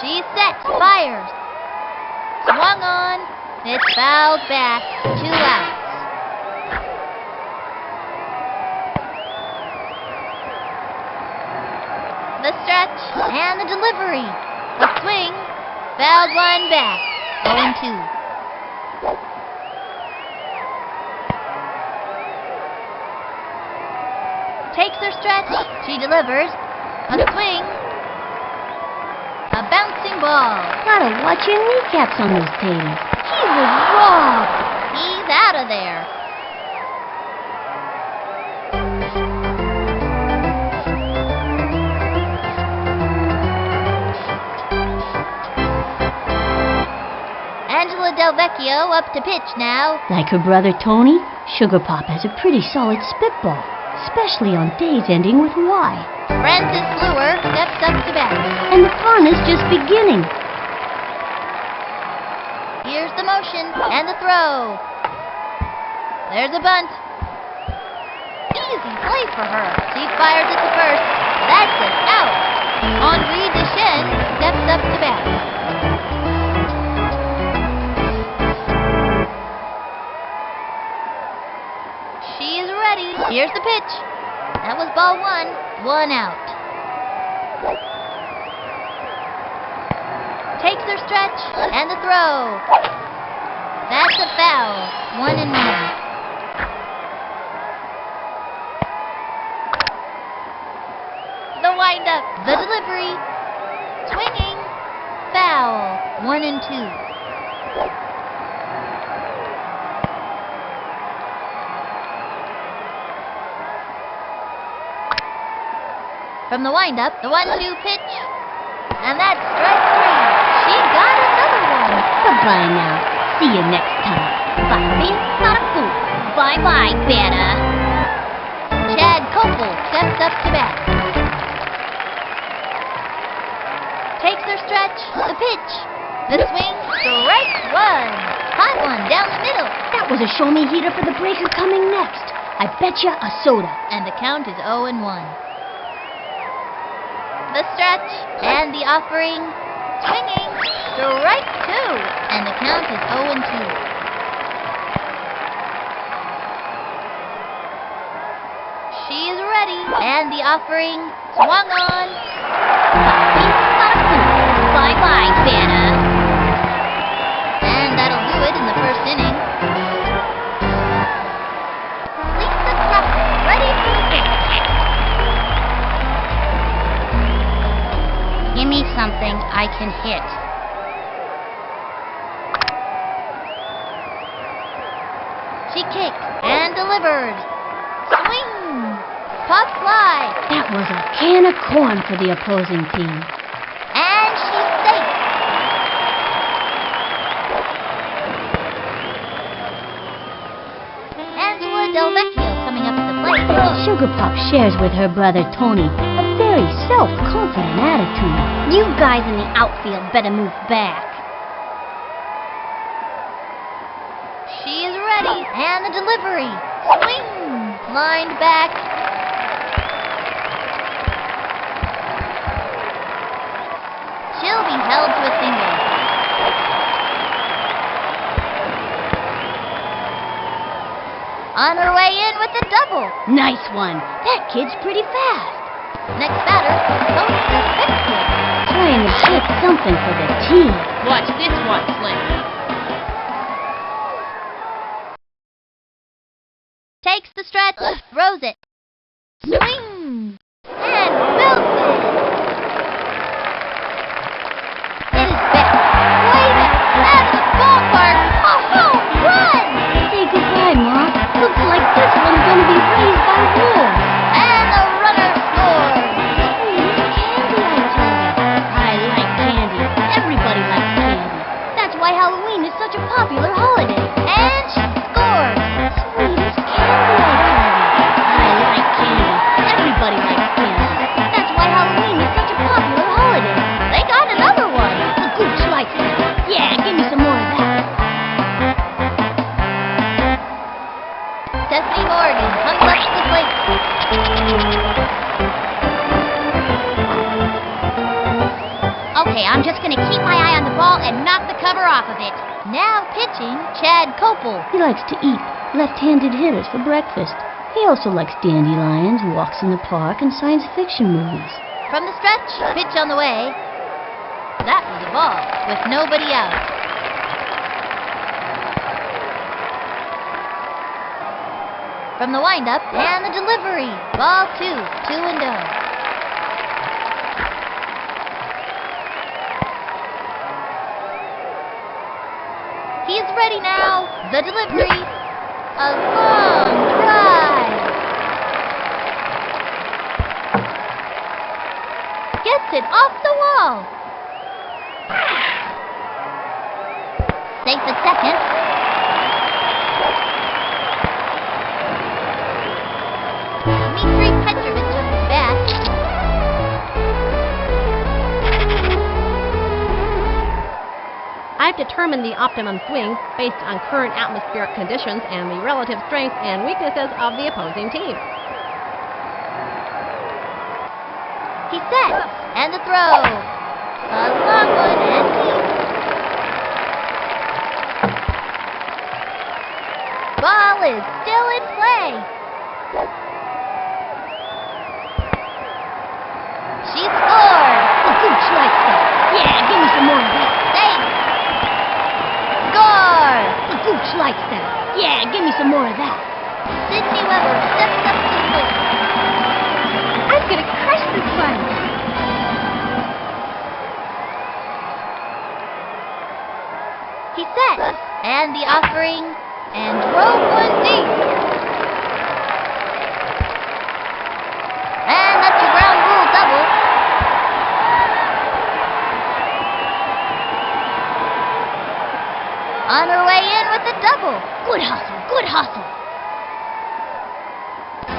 She's set. Fires. Swung on. It's fouled back. 2 outs. The stretch and the delivery. A swing. Fouled one back. 0-2. Takes her stretch. She delivers. A swing. A bouncing ball. Gotta watch your kneecaps on those taters. He was robbed. He's out of there. Angela Del Vecchio up to pitch now. Like her brother Tony, Sugar Pop has a pretty solid spitball, especially on days ending with Y. Francis Fluer steps up to bat. And the fun is just beginning. Here's the motion and the throw. There's a bunt. Easy play for her. She fires it to first. That's it, out. Henri Deschênes steps up to bat. She is ready. Here's the pitch. That was ball 1. 1 out. Takes her stretch and the throw. That's a foul. 1-1. The windup, the delivery, swinging, foul. 1-2. From the windup, the 1-2 pitch, and that's strike 3. She got another one. Goodbye now. See you next time. Bada bing, bada boom. Bye-bye, Beta. Chad Koppel steps up to bat. Takes her stretch, the pitch, the swing, strike 1. Hot one down the middle. That was a show-me heater for the breaker coming next. I betcha a soda. And the count is 0-1. The stretch and the offering, swinging, strike 2, and the count is 0-2. She is ready, and the offering, swung on. Bye-bye, Santa. And that'll do it in the first inning. Lisa Crupp, ready for the pitch. Give me something I can hit. She kicked and delivered. Swing! Pop fly. That was a can of corn for the opposing team. And she's safe. Angela Del Vecchio coming up to the plate. Sugar Pop shares with her brother Tony a very self-confident attitude. You guys in the outfield better move back. She is ready. And the delivery. Swing! Lined back. She'll be held to a single. On her way in with the double. Nice one. That kid's pretty fast. Next batter, Tony Vecchio. Trying to get something for the team. Watch this one, Slim. Takes the stretch, throws it. Swing! And belts it! It is back, way back, out of the ballpark. A home run! Say goodbye, Ma. Looks like this one's gonna be raised by wolves. And the runner scores! Sweet candy, I tell ya. I like candy. Everybody likes candy. That's why Halloween is such a popular holiday. Okay, I'm just gonna keep my eye on the ball and knock the cover off of it. Now pitching, Chad Copel. He likes to eat left-handed hitters for breakfast. He also likes dandelions, walks in the park, and science fiction movies. From the stretch, pitch on the way. That was a ball with nobody out. From the windup and the delivery. Ball 2, 2-0. He's ready now. The delivery. A long drive. Gets it off the wall. Safe at second. Dmitry Petrovich at the bat. I've determined the optimum swing based on current atmospheric conditions and the relative strengths and weaknesses of the opposing team. He sets, and the throw. A long one and deep. Ball is still in play. She scored. The gooch likes that. Yeah, give me some more of that. Safe. Score. The gooch likes that. Yeah, give me some more of that. Sydney Weber steps up to the plate. I'm gonna crush this one. He sets, and the offering, and drove one deep. And that's your ground rule double. On her way in with the double. Good hustle, good hustle.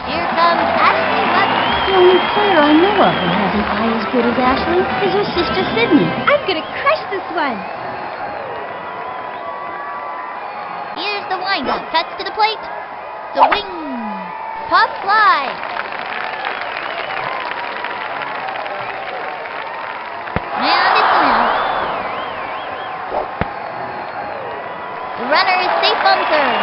Here comes Ashley Weber. The only player I know of who has an eye as good as Ashley is her sister Sydney. I'm gonna crush this one. Here's the windup. Cuts to the plate. Swing. Pop fly. And it's an out. The runner is safe on third.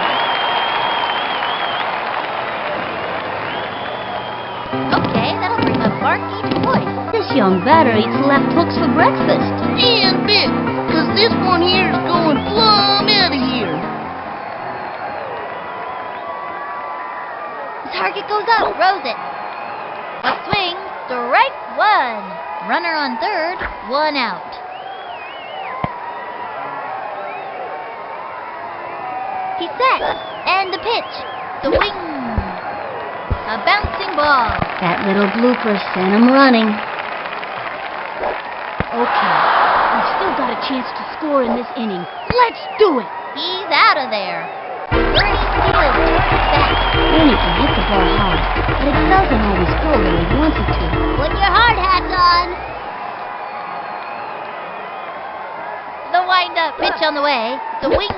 Okay, that'll bring up Barky Boy. This young batter eats left hooks for breakfast. And big, 'cause this one here is going plumb out of here. The target goes up. Throws it. A swing. Strike one. Runner on third. One out. He sets, and the pitch. Swing. A bouncing ball. That little blooper sent him running. Okay, we've still got a chance to score in this inning. Let's do it! He's out of there. Bernie Steele towards back. Ernie can hit the ball hard, but it doesn't always go where he wants it to. Put your hard hats on. The wind-up pitch on the way. Swing.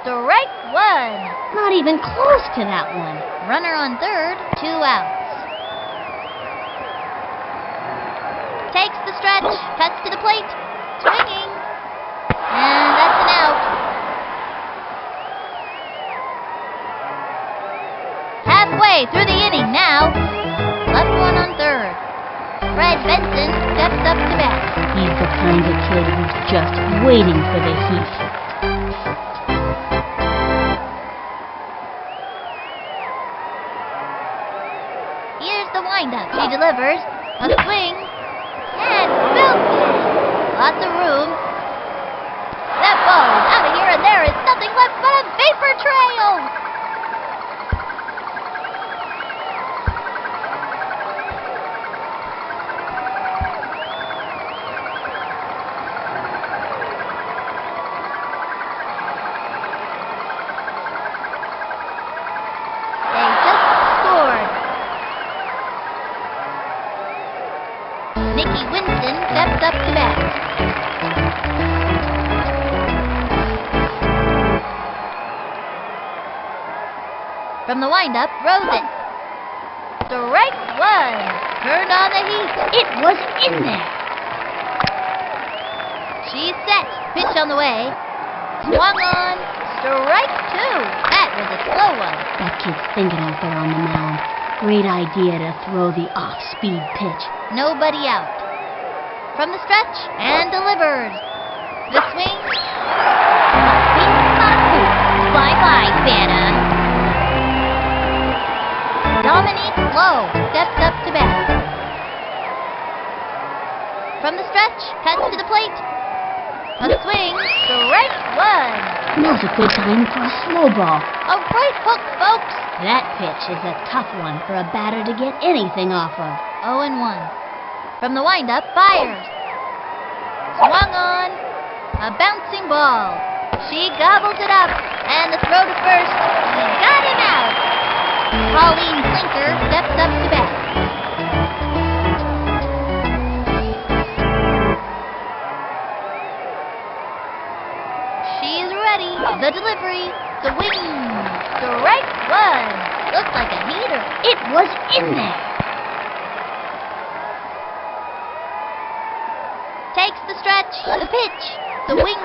Strike one. Not even close to that one. Runner on third. 2 outs. Takes the stretch. Cuts to the plate. Swinging. And that's an out. Halfway through the inning now. Left one on third. Fred Benson steps up to bat. He's the kind of kid who's just waiting for the heat. Here's the windup. She delivers. A swing. And belted. Lots of room. That ball is out of here, and there is nothing left but a vapor trail. They just scored. Nikki Winston steps up to bat. From the windup, throws it. Strike one. Turned on the heat. It was in there. She's set. Pitch on the way. Swung on. Strike two. That was a slow one. That kid's thinking out there on the mound. Great idea to throw the off-speed pitch. Nobody out. From the stretch and delivers. The swing. Bye-bye, Fanta. Dominique Lowe steps up to bat. From the stretch, cuts to the plate. A swing, strike one. Now's a good time for a slow ball. A right hook, folks. That pitch is a tough one for a batter to get anything off of. 0-1. From the windup, fires. Swung on. A bouncing ball. She gobbles it up. And the throw to first. He got him out. Pauline Klinker steps up to bat. She's ready. The delivery. The wing. Strike one. Looks like a heater. It was in there. Takes the stretch. The pitch. The wing.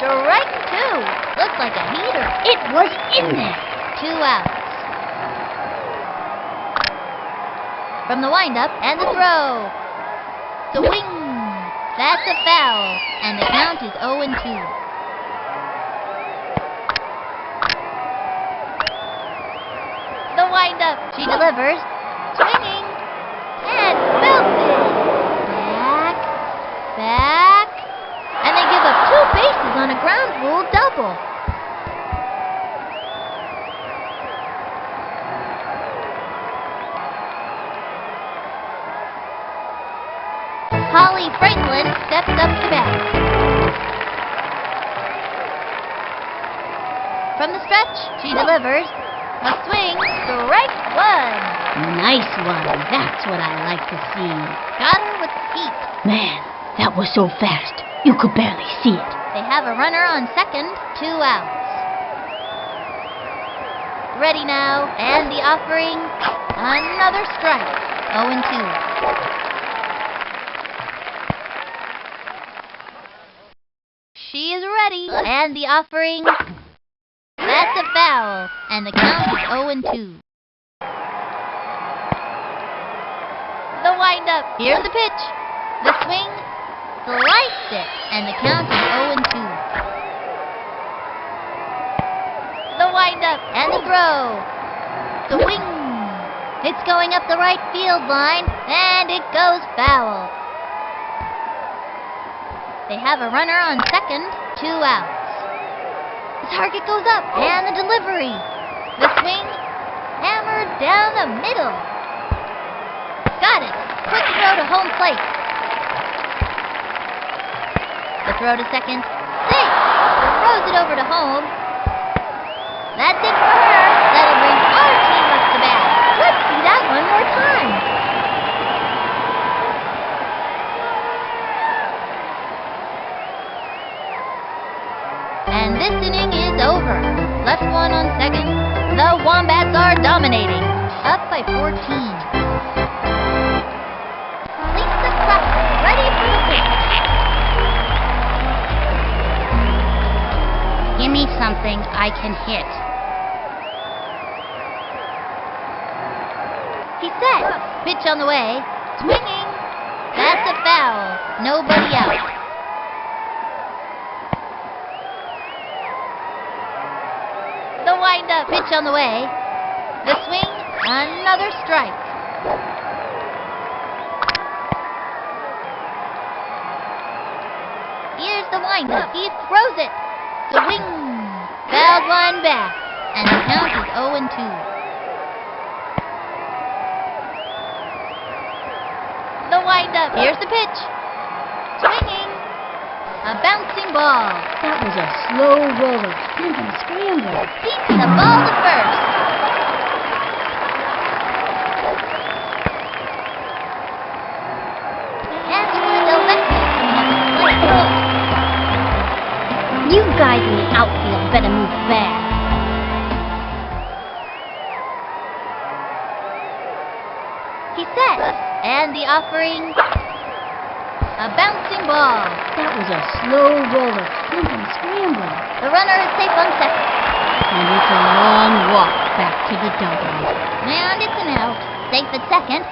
Strike two. Looks like a heater. It was in there. 2 outs. From the windup and the throw. The wing. That's a foul. And the count is 0-2. The windup. She delivers. Swinging. And belted. Back. And they give up 2 bases on a ground rule double. Holly Franklin steps up to bat. From the stretch, she delivers. A swing, strike one. Nice one. That's what I like to see. Got her with heat. Man, that was so fast. You could barely see it. They have a runner on second, 2 outs. Ready now, and the offering. Another strike, 0-2. She is ready, and the offering. That's a foul, and the count is 0-2. The windup. Here's the pitch. The swing. Sliced it, and the count is 0-2. The windup and the throw. The wing. It's going up the right field line, and it goes foul. They have a runner on second, 2 outs. The target goes up, and the delivery. The swing, hammered down the middle. Got it. Quick throw to home plate. The throw to second. Safe. Throws it over to home. That's it for her. That'll bring our team up to bat. Let's see that one more time. And this inning is over. Left one on second. The Wombats are dominating. Up by 14. Lisa Cross ready for the pitch. Give me something I can hit. He's set. Pitch on the way. Swinging. That's a foul. Nobody out. The windup. Pitch on the way. The swing. Another strike. Here's the windup. He throws it. The wing. Fouled one back. And the count is 0-2. The windup. Here's the pitch. Swinging. A bouncing ball. That was a slow roller. Scramble. Beats the ball to first. Angela Delvecchio coming up to play. You guys in the outfield better move fast. He set, and the offering. A A bouncing ball. That was a slow roller, slumping scrambler. The runner is safe on second. And it's a long walk back to the dugout. And it's an out. Safe at second.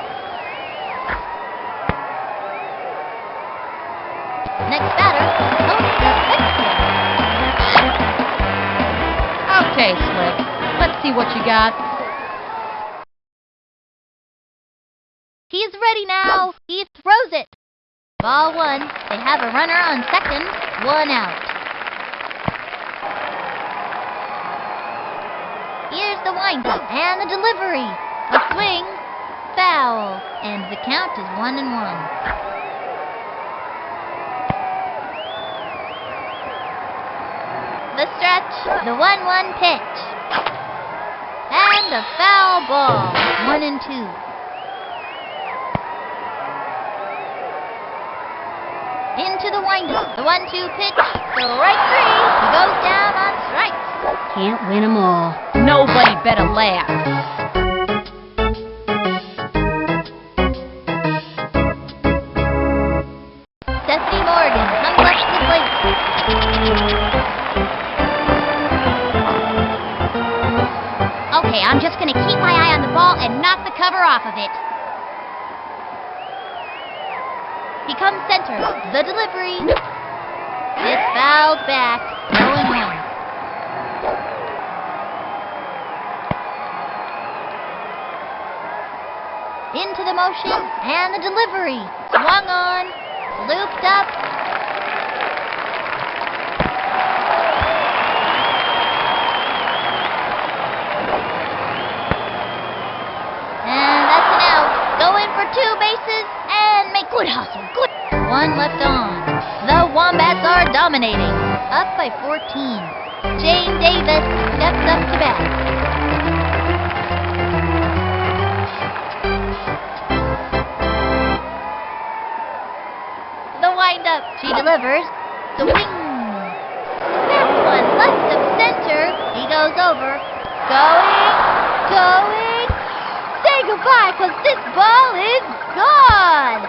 Next batter, Tony the Pitcher. Okay, Slick. Let's see what you got. He's ready now. He throws it. Ball one. They have a runner on second. One out. Here's the windup and the delivery. A swing. Foul. And the count is 1-1. The stretch. The 1-1 pitch. And a foul ball. 1-2. Into the windup. The 1-2 pitch. Strike three. He goes down on strikes. Can't win 'em all. Nobody better laugh. Stephanie Morgan comes up to the plate. Okay, I'm just gonna keep my eye on the ball and knock the cover off of it. He comes center. The delivery. It's fouled back. 0-1. Into the motion and the delivery. Swung on. Looped up. And that's an out. Go in for 2 bases and make good hustle. Good. One left on. The Wombats are dominating. Up by 14. Jane Davis steps up to bat. The windup. She delivers. Swing. That one left of center. He goes over. Going. Say goodbye, 'cause this ball is gone.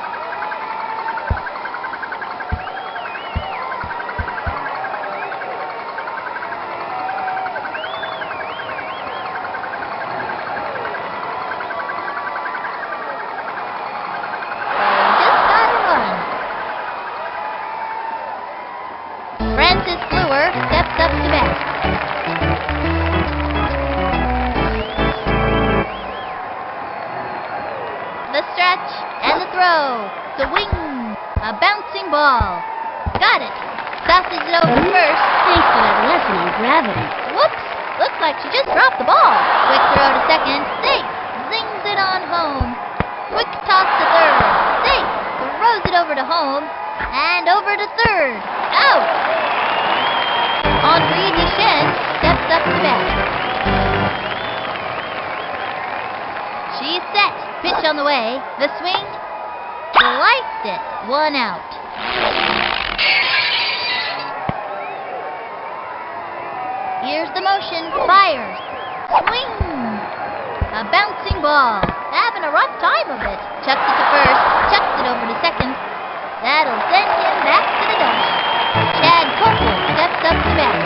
Just got a run. Francis Fluer steps up to bat. The stretch and the throw. Swing. A bouncing ball. Got it. Tosses it over first. Thanks for that lesson on gravity. Whoops. Looks like she just dropped the ball. Quick throw to second. Safe. Zings it on home. Quick toss to third. Safe. Throws it over to home. And over to third. Out. Henri Duchesne steps up to bat. She's set. Pitch on the way. The swing. Sliced it. 1 out. Here's the motion. Fires. Swing. A bouncing ball. Having a rough time of it. Chucks it to first. Chucks it over to second. That'll send him back to the dugout. Chad Copeland steps up to bat.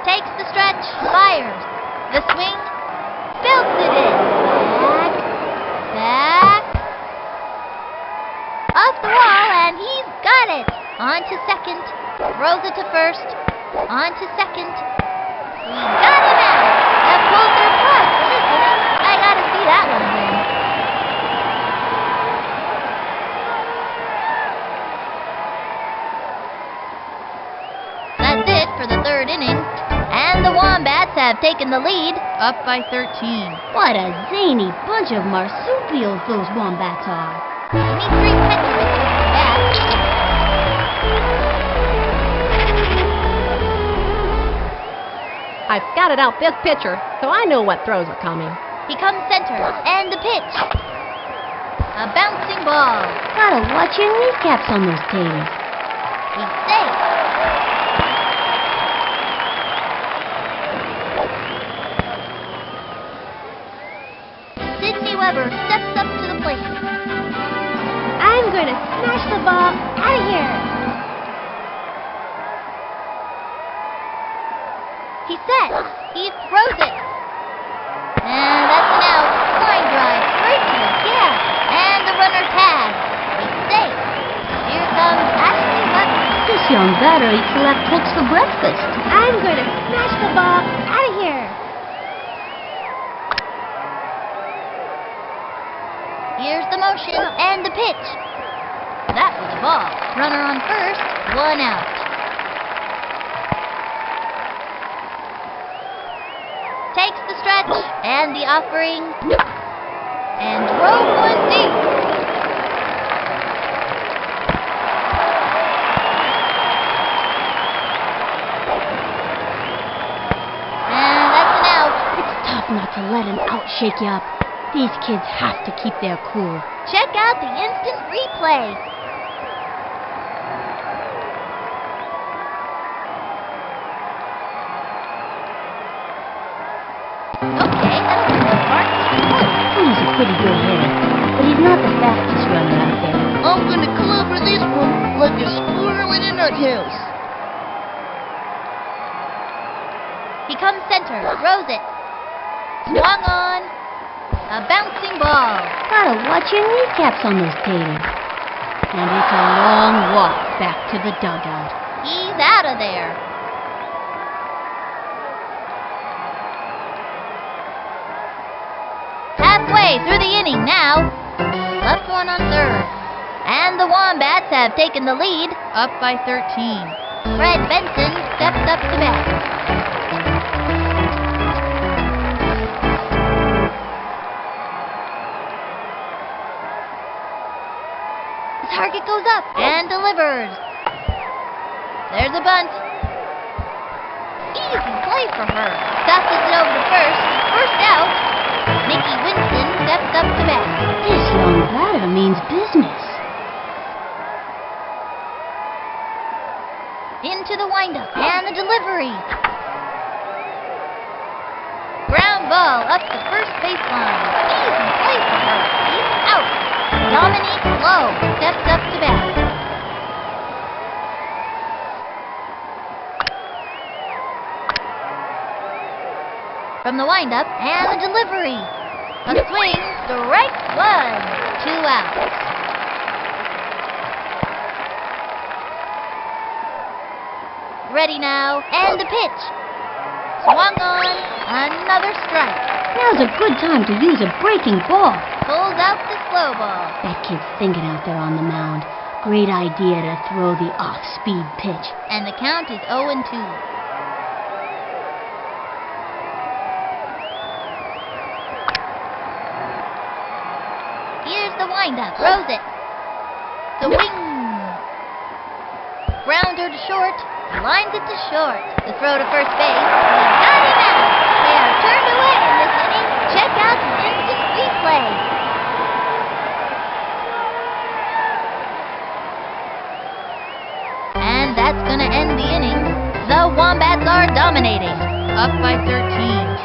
Takes the stretch. Fires. The swing. Belts it in. Back. Off the wall, and he's got it. On to second. Throws it to first. On to second. We got him out. That pulls their plug, isn't it? I gotta see that one again. That's it for the 3rd inning. And the Wombats have taken the lead, up by 13. What a zany bunch of marsupials those wombats are. Dimitri Petrovic is the bat. I've scouted out this pitcher, so I know what throws are coming. He comes center, and the pitch. A bouncing ball. Gotta watch your kneecaps on those taters. He's safe. however, steps up to the plate. I'm going to smash the ball out of here. He sets. He throws it. And that's an out. Line drive straight to the gap. And the runner tags. He stays. Here comes Ashley Webber. This young batter eats left hooks for breakfast. I'm going to smash the ball out of here. Here's the motion and the pitch. That was a ball. Runner on first, 1 out. Takes the stretch and the offering. And drove one deep. And that's an out. It's tough not to let an out shake you up. These kids have to keep their cool. Check out the instant replay. Okay, that'll do so far. He's a pretty good hitter, but he's not the fastest runner out there. I'm gonna clobber this one like a squirrel in a nuthouse. He comes center, throws it. Swung on. A bouncing ball. Gotta watch your kneecaps on those taters. And it's a long walk back to the dugout. He's out of there. Halfway through the inning now. Left one on third. And the Wombats have taken the lead, up by 13. Fred Benson steps up to bat. The target goes up and delivers. There's a bunt. Easy play for her. Tosses it over to first. First out. Nikki Winston steps up to bat. This young batter means business. Into the windup and the delivery. Ground ball up the first baseline. Easy play for her. He's out. Dominique Lowe steps up to bat. From the windup and the delivery. A swing, strike one. 2 outs. Ready now, and the pitch. Swung on, another strike. Now's a good time to use a breaking ball. Pulls out the slow ball. That kid's thinking out there on the mound. Great idea to throw the off-speed pitch. And the count is 0-2. Here's the windup. Throws it. The wing. Grounder to short. Lines it to short. The throw to first base. He got him out. They are turned away in this inning. Check out the instant replay. And that's going to end the inning. The Wombats are dominating. Up by 13.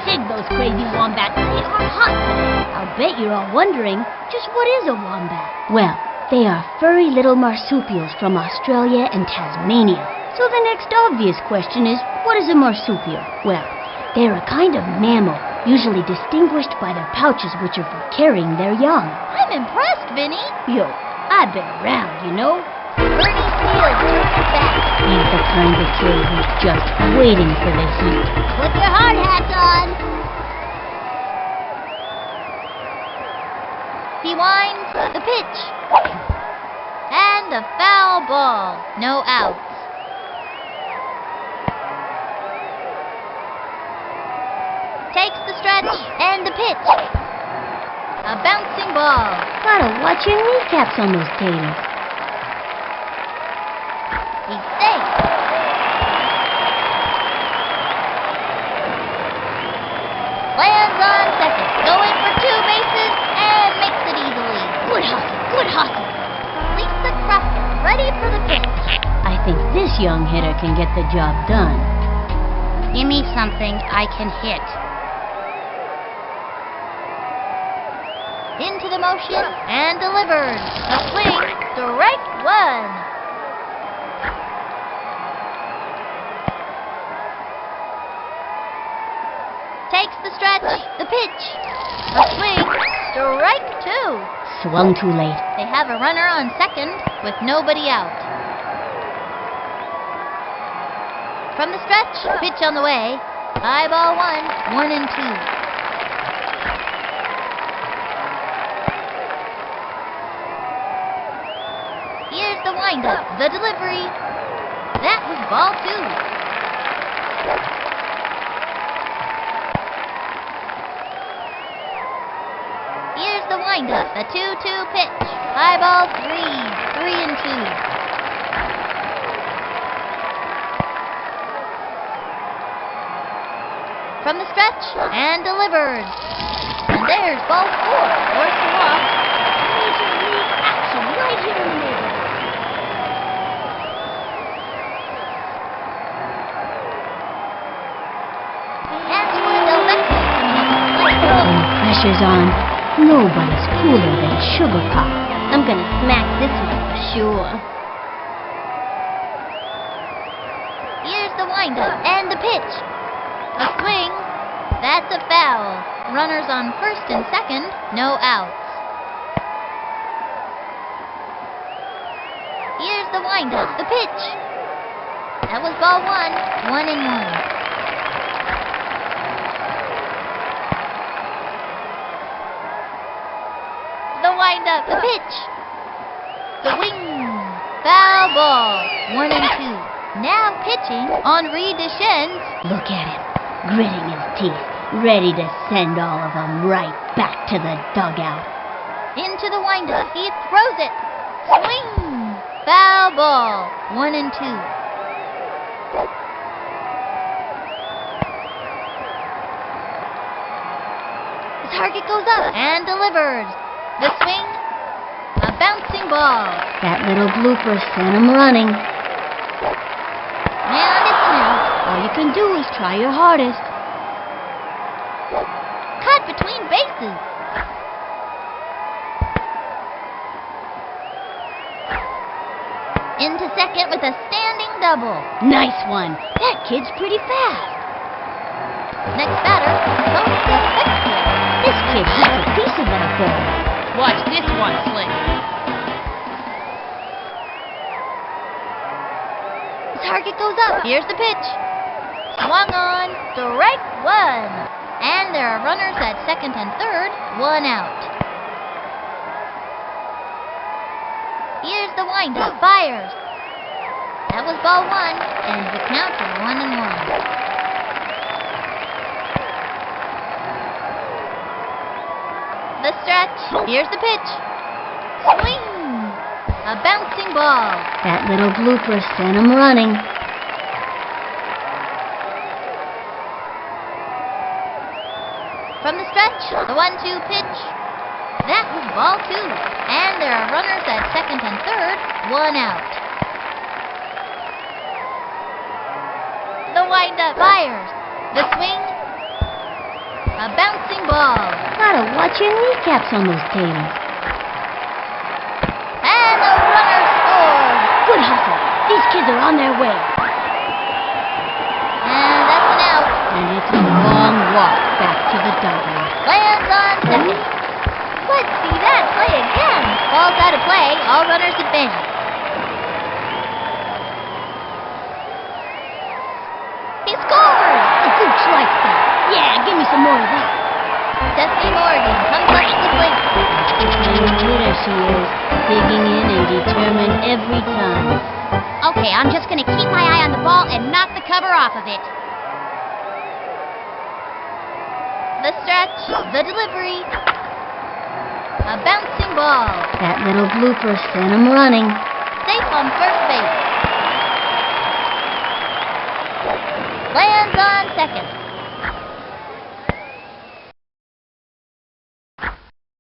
Dig those crazy wombats. They are hot today. I'll bet you're all wondering, just what is a wombat? Well, they are furry little marsupials from Australia and Tasmania. So the next obvious question is, what is a marsupial? Well, they're a kind of mammal, usually distinguished by their pouches which are for carrying their young. I'm impressed, Vinny. Yo, I've been around, you know? Bernie Steele turns his back. He's the kind of kid who's just waiting for the heat. Put your hard hats on. He winds the pitch. And a foul ball. No outs. Takes the stretch and the pitch. A bouncing ball. Gotta watch your kneecaps on those taters. He stays. Lands on second. Going for 2 bases and makes it easily. Good hustle, good hustle. Lisa Crawford ready for the pitch. I think this young hitter can get the job done. Give me something I can hit. motion and delivered. A swing, strike one. Takes the stretch, the pitch. A swing, strike two. Swung too late. They have a runner on second with nobody out. From the stretch, pitch on the way. High ball one, 1-2. Here's the windup, the delivery. That was ball two. Here's the windup, the 2-2 pitch. High ball three, 3-2. From the stretch and delivered. And there's ball four. Force the walk. Major league action right here in the neighborhood. That's one of the When pressure's on, nobody's cooler than Sugar Pop. I'm gonna smack this one for sure. Here's the windup and the pitch. A swing. That's a foul. Runners on first and second, no outs. Here's the windup, the pitch. That was ball one, 1-1. The windup, the pitch. The wing. Foul ball, 1-2. Now pitching, Henri Deschênes. Look at him, gritting his teeth, ready to send all of them right back to the dugout. Into the windup. He throws it. Swing. Foul ball. 1-2. The target goes up and delivers. The swing. A bouncing ball. That little blooper sent him running. And it's an out. All you can do is try your hardest. Cut between bases. Into second with a standing double. Nice one. That kid's pretty fast. Next batter, Tony Sylvester. This kid gets a piece of that ball. Watch this one, Slick. The target goes up. Here's the pitch. Swung on. Strike one. And there are runners at second and third. One out. Here's the windup. Fires. That was ball one. And the count is 1-1. The stretch. Here's the pitch. Swing. A bouncing ball. That little blooper sent him running. From the stretch, the 1-2 pitch. That was ball two. And there are runners at second and third. One out. The windup fires. The swing. A bouncing ball. Gotta watch your kneecaps on those taters. And the runner scores. Good hustle. These kids are on their way. And that's an out. And it's a long walk back to the dugout. Lands on second. Let's see that play again. Ball's out of play. All runners advance. He scores! The Gooch likes that. Yeah, give me some more of that. Stephanie Morgan comes up to the plate. And hitter she is, digging in and determined every time. Okay, I'm just gonna keep my eye on the ball and knock the cover off of it. The stretch, the delivery. A bouncing ball. That little blooper sent him running. Safe on first base. Lands on second.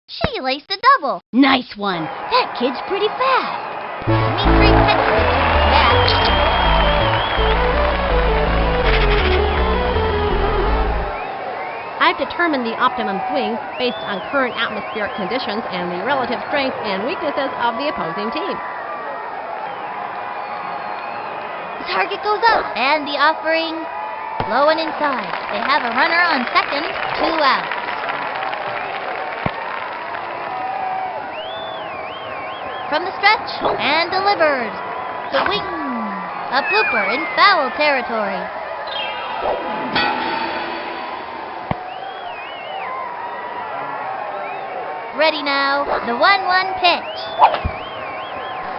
She laced a double. Nice one. That kid's pretty fast. Dmitri Petrovich back. I've determined determine the optimum swing based on current atmospheric conditions and the relative strengths and weaknesses of the opposing team. The target goes up, and the offering low and inside. They have a runner on second, 2 outs. From the stretch, and delivers. Swing! A blooper in foul territory. Ready now, the 1-1 pitch.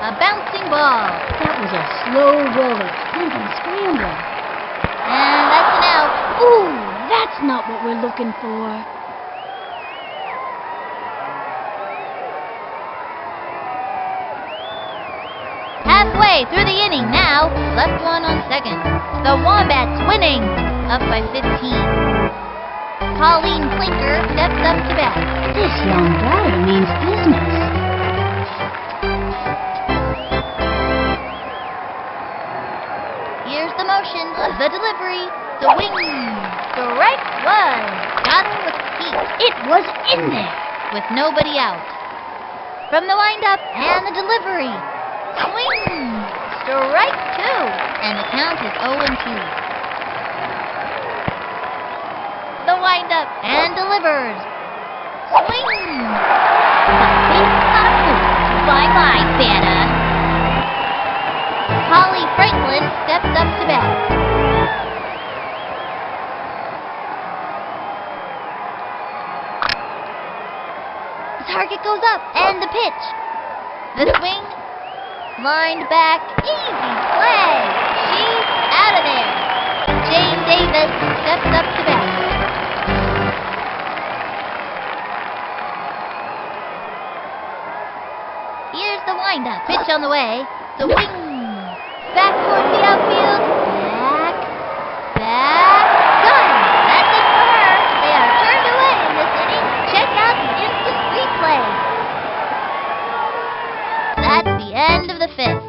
A bouncing ball. That was a slow roller, thinking scrambler. And that's an out. Ooh, that's not what we're looking for. Halfway through the inning now. Left one on second. The Wombats winning. Up by 15. Colleen Clinker steps up to bat. This young batter means business. Here's the motion, the delivery, swing, strike one. Got it with heat, It was in there. with nobody out. From the windup and the delivery, swing, strike two, and the count is 0-2. The windup and delivers, swing. Bye-bye, Santa. Holly Franklin steps up to bat. The target goes up, and the pitch. The swing, lined back, easy play. She's out of there. Jane Davis steps up to bat. Here's the windup. Pitch on the way. Swing. Back towards the outfield. Back. Good. That's it for her. They are turned away in this inning. Check out the instant replay. That's the end of the fifth.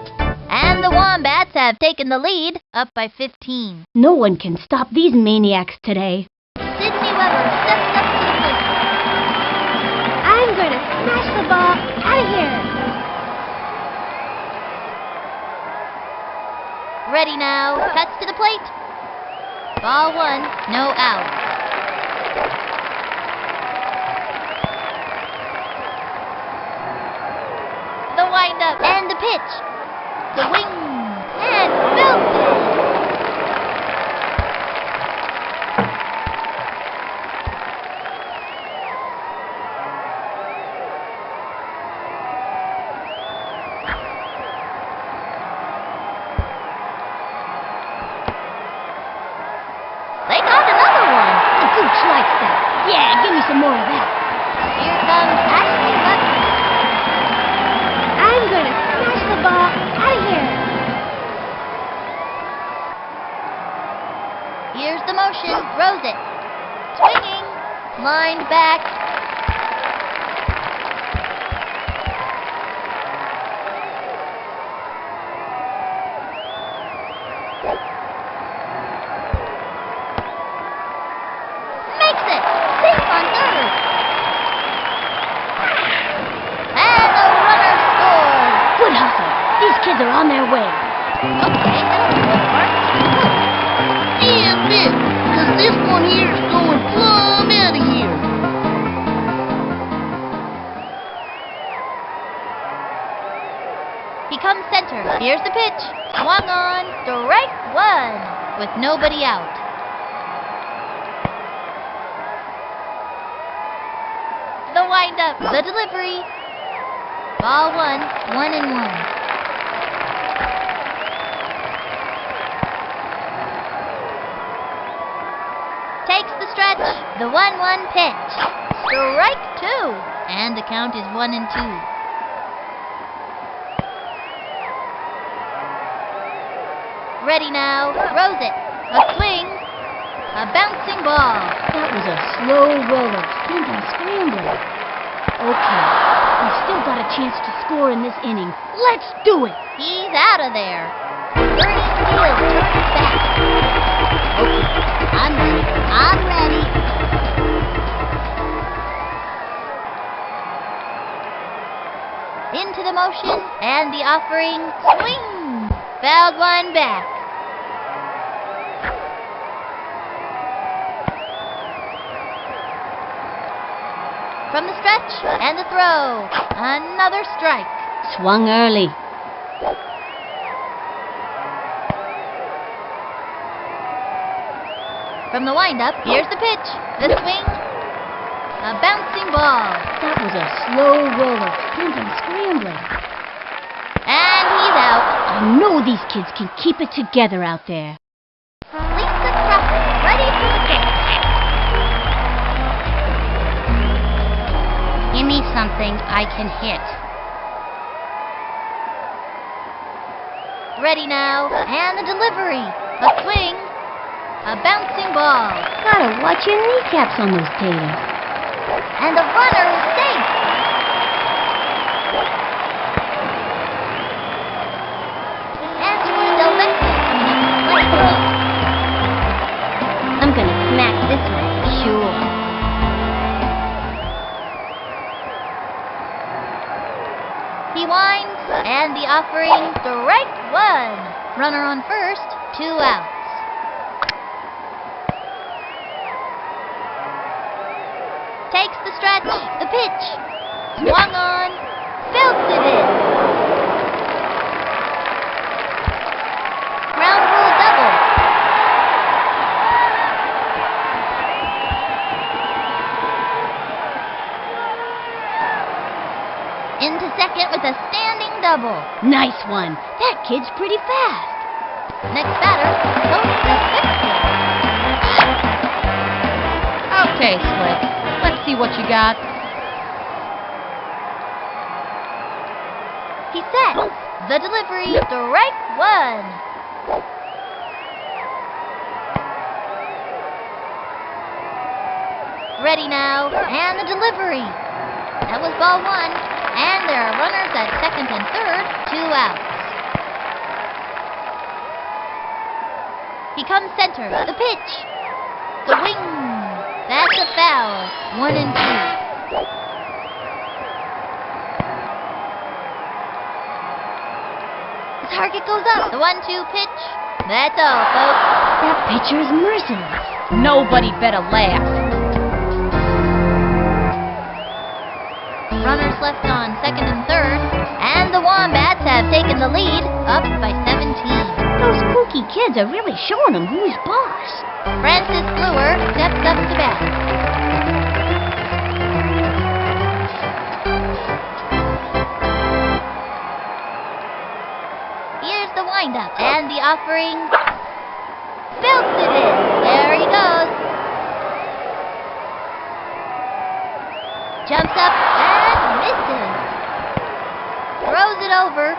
And the Wombats have taken the lead, up by 15. No one can stop these maniacs today. Sydney Weber steps up to the plate. I'm going to smash the ball out of here. Ready now. Cuts to the plate. Ball one. No out. The windup and the pitch. Swing and belted. They got another one. The Gooch likes that. Yeah, give me some more of that. Here comes Ashley Button. I'm going to smash the ball out of here. Here's the motion. Throws it. Swinging. Lined back. Makes it. Safe on third. And the runner scores. Good hustle. These kids are on their way. Okay, that'll do it, Mark. Yeah, bet. 'Cause this one here is going plumb out of here. He comes center. Here's the pitch. Swung on. Strike one. With nobody out. The windup. The delivery. Ball one. 1-1. Takes the stretch. The 1-1 pitch. Strike two. And the count is 1-2. Ready now. Throws it. A swing. A bouncing ball. That was a slow roller, thinking scrambler. Okay, we've still got a chance to score in this inning. Let's do it! He's out of there. Bernie Steele turns back. Okay, I'm ready. into the motion, and the offering swing. Fouled one back. From the stretch, and the throw. Another strike. Swung early. From the windup, here's the pitch. The swing. A bouncing ball. That was a slow roller, sprinting, scrambling. And he's out. I know these kids can keep it together out there. Lisa Crawford, ready for the pitch. Give me something I can hit. Ready now, and the delivery. A swing. A bouncing ball. Gotta watch your kneecaps on those taters. And the runner is safe. And George Delvecchio coming up to play. I'm gonna smack this one for sure. He winds, and the offering, strike one. Runner on first, 2 outs. Takes the stretch, the pitch. Swung on, belted it. Ground rule double. Into second with a standing double. Nice one. That kid's pretty fast. Next batter, Tony Delvecchio. Okay, Slick. Let's see what you got. He sets the delivery, strike one. Ready now, and the delivery. That was ball one, and there are runners at second and third, 2 outs. He comes center, the pitch, the wing. That's a foul, 1 and 2. The target goes up. The 1-2 pitch. That's all, folks. That pitcher is merciless. Nobody better laugh. Runners left on second and third, and the Wombats have taken the lead, up by 17. Those kooky kids are really showing them who's boss. Francis Brewer steps up to bat. Here's the windup, and the offering. Belted it. There he goes. Jumps up and misses. Throws it over.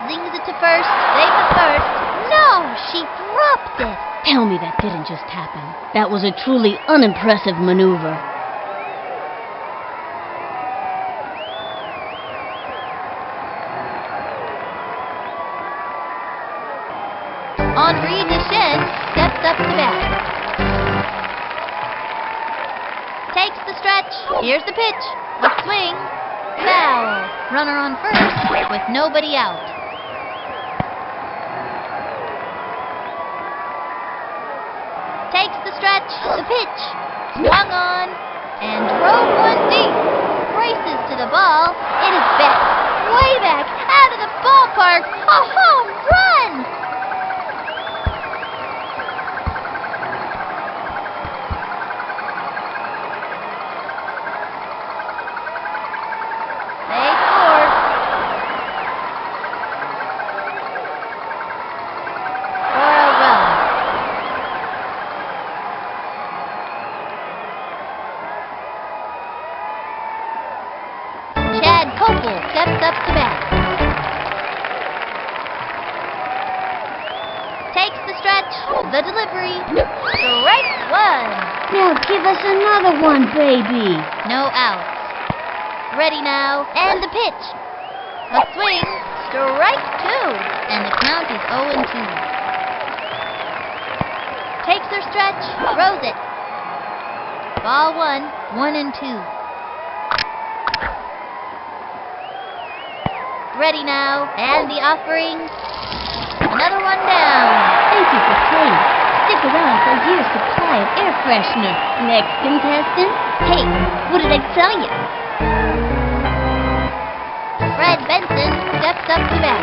Zings it to first. Safe at first. No, she dropped it. Tell me that didn't just happen. That was a truly unimpressive maneuver. Henri Deschênes steps up to bat. Takes the stretch. Here's the pitch. A swing. Foul. Runner on first with nobody out. Takes the stretch. The pitch. Swung on. And drove one deep. Races to the ball. It is back. Way back. Out of the ballpark. A home run. They scored. For a run. Chad Copel steps up to bat. Takes the stretch. The delivery. Strike one. Now give us another one, baby. No outs. Ready now, and the pitch. A swing, strike two, and the count is 0-2. Takes her stretch, throws it. Ball one, 1-2. ready now. And the offering. Another one down. Thank you for playing. Stick around for a year's supply of air freshener. Next contestant? Hey, what did I tell you? Fred Benson steps up to bat.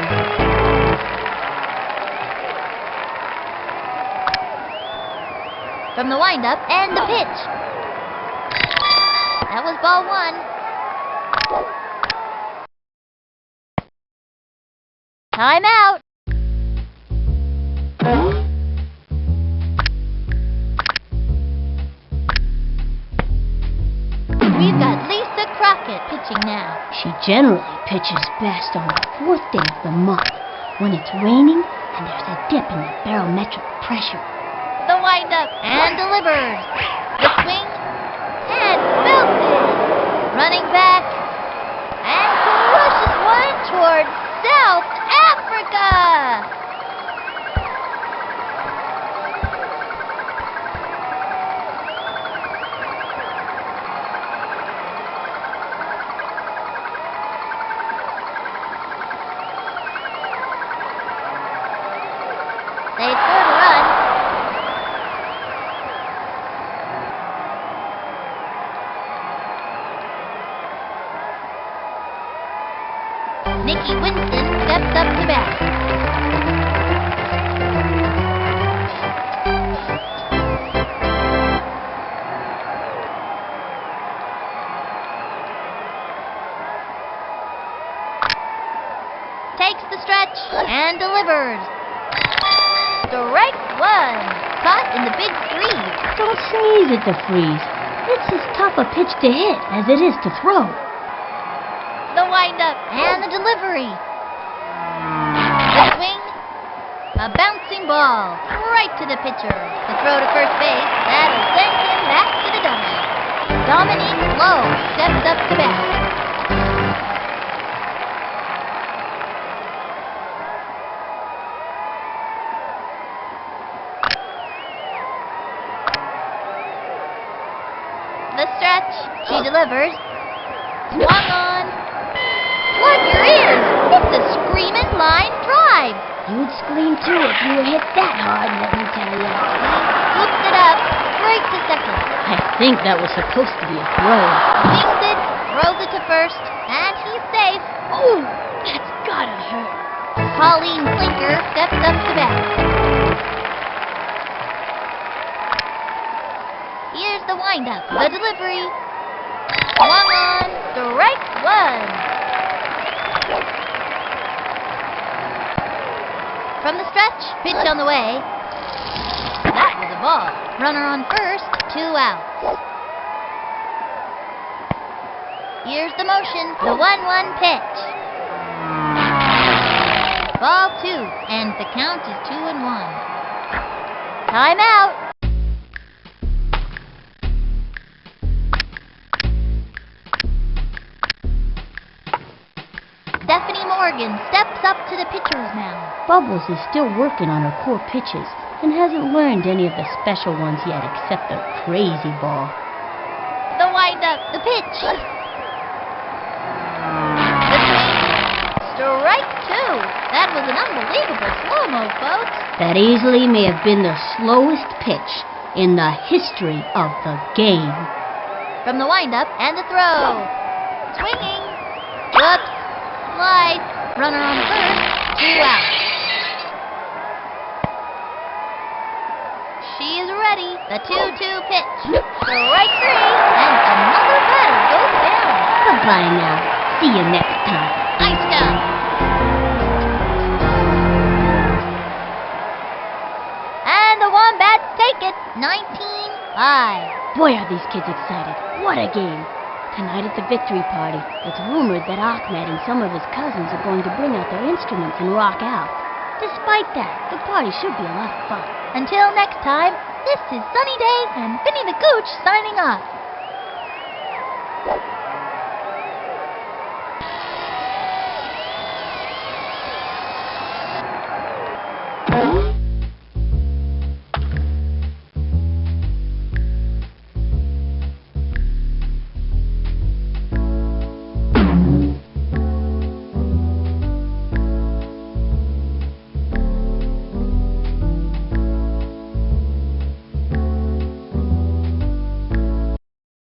From the windup and the pitch. That was ball one. Time out. We've got Lisa Crockett pitching now. She generally pitches best on the 4th day of the month when it's raining and there's a dip in the barometric pressure. The windup and delivers. The swing and belted. Running back and crushes one towards South Africa. They scored a run. Nikki Winston steps up to bat. Takes the stretch and delivers. Strike one. Caught in the big freeze. Don't sneeze at the freeze. It's as tough a pitch to hit as it is to throw. The windup and the delivery. The swing. A bouncing ball right to the pitcher. The throw to first base. That'll send him back to the dugout. Dominique Lowe steps up to bat. The stretch. She delivers. Swung on. Plug your ears. It's a screamin' line drive. You'd scream too if you were hit that hard, let me tell you. Scoops it up. Straight to second. I think that was supposed to be a throw. Wings it. Throws it to first. And he's safe. Oh, that's gotta hurt. Pauline Flinker steps up to bat. Here's the windup. The delivery. Swung on. Strike one. From the stretch. Pitch on the way. That was a ball. Runner on first. 2 outs. Here's the motion. The 1-1 pitch. Ball 2. And the count is 2-1. Time out. Stephanie Morgan steps up to the pitcher's mound. Bubbles is still working on her core pitches and hasn't learned any of the special ones yet except the crazy ball. The windup, the pitch. The swing. Strike two. That was an unbelievable slow-mo, folks. That easily may have been the slowest pitch in the history of the game. From the windup and the throw. Swinging. Whoops. Slide. Runner on first. 2 outs. She is ready. The 2-2 pitch. Strike three. And another batter goes down. Goodbye now. See you next time. Nice job. And the Wombats take it. 19-5. Boy, are these kids excited. What a game. Tonight at the victory party, it's rumored that Ahmed and some of his cousins are going to bring out their instruments and rock out. Despite that, the party should be a lot of fun. Until next time, this is Sunny Days and Vinny the Gooch signing off.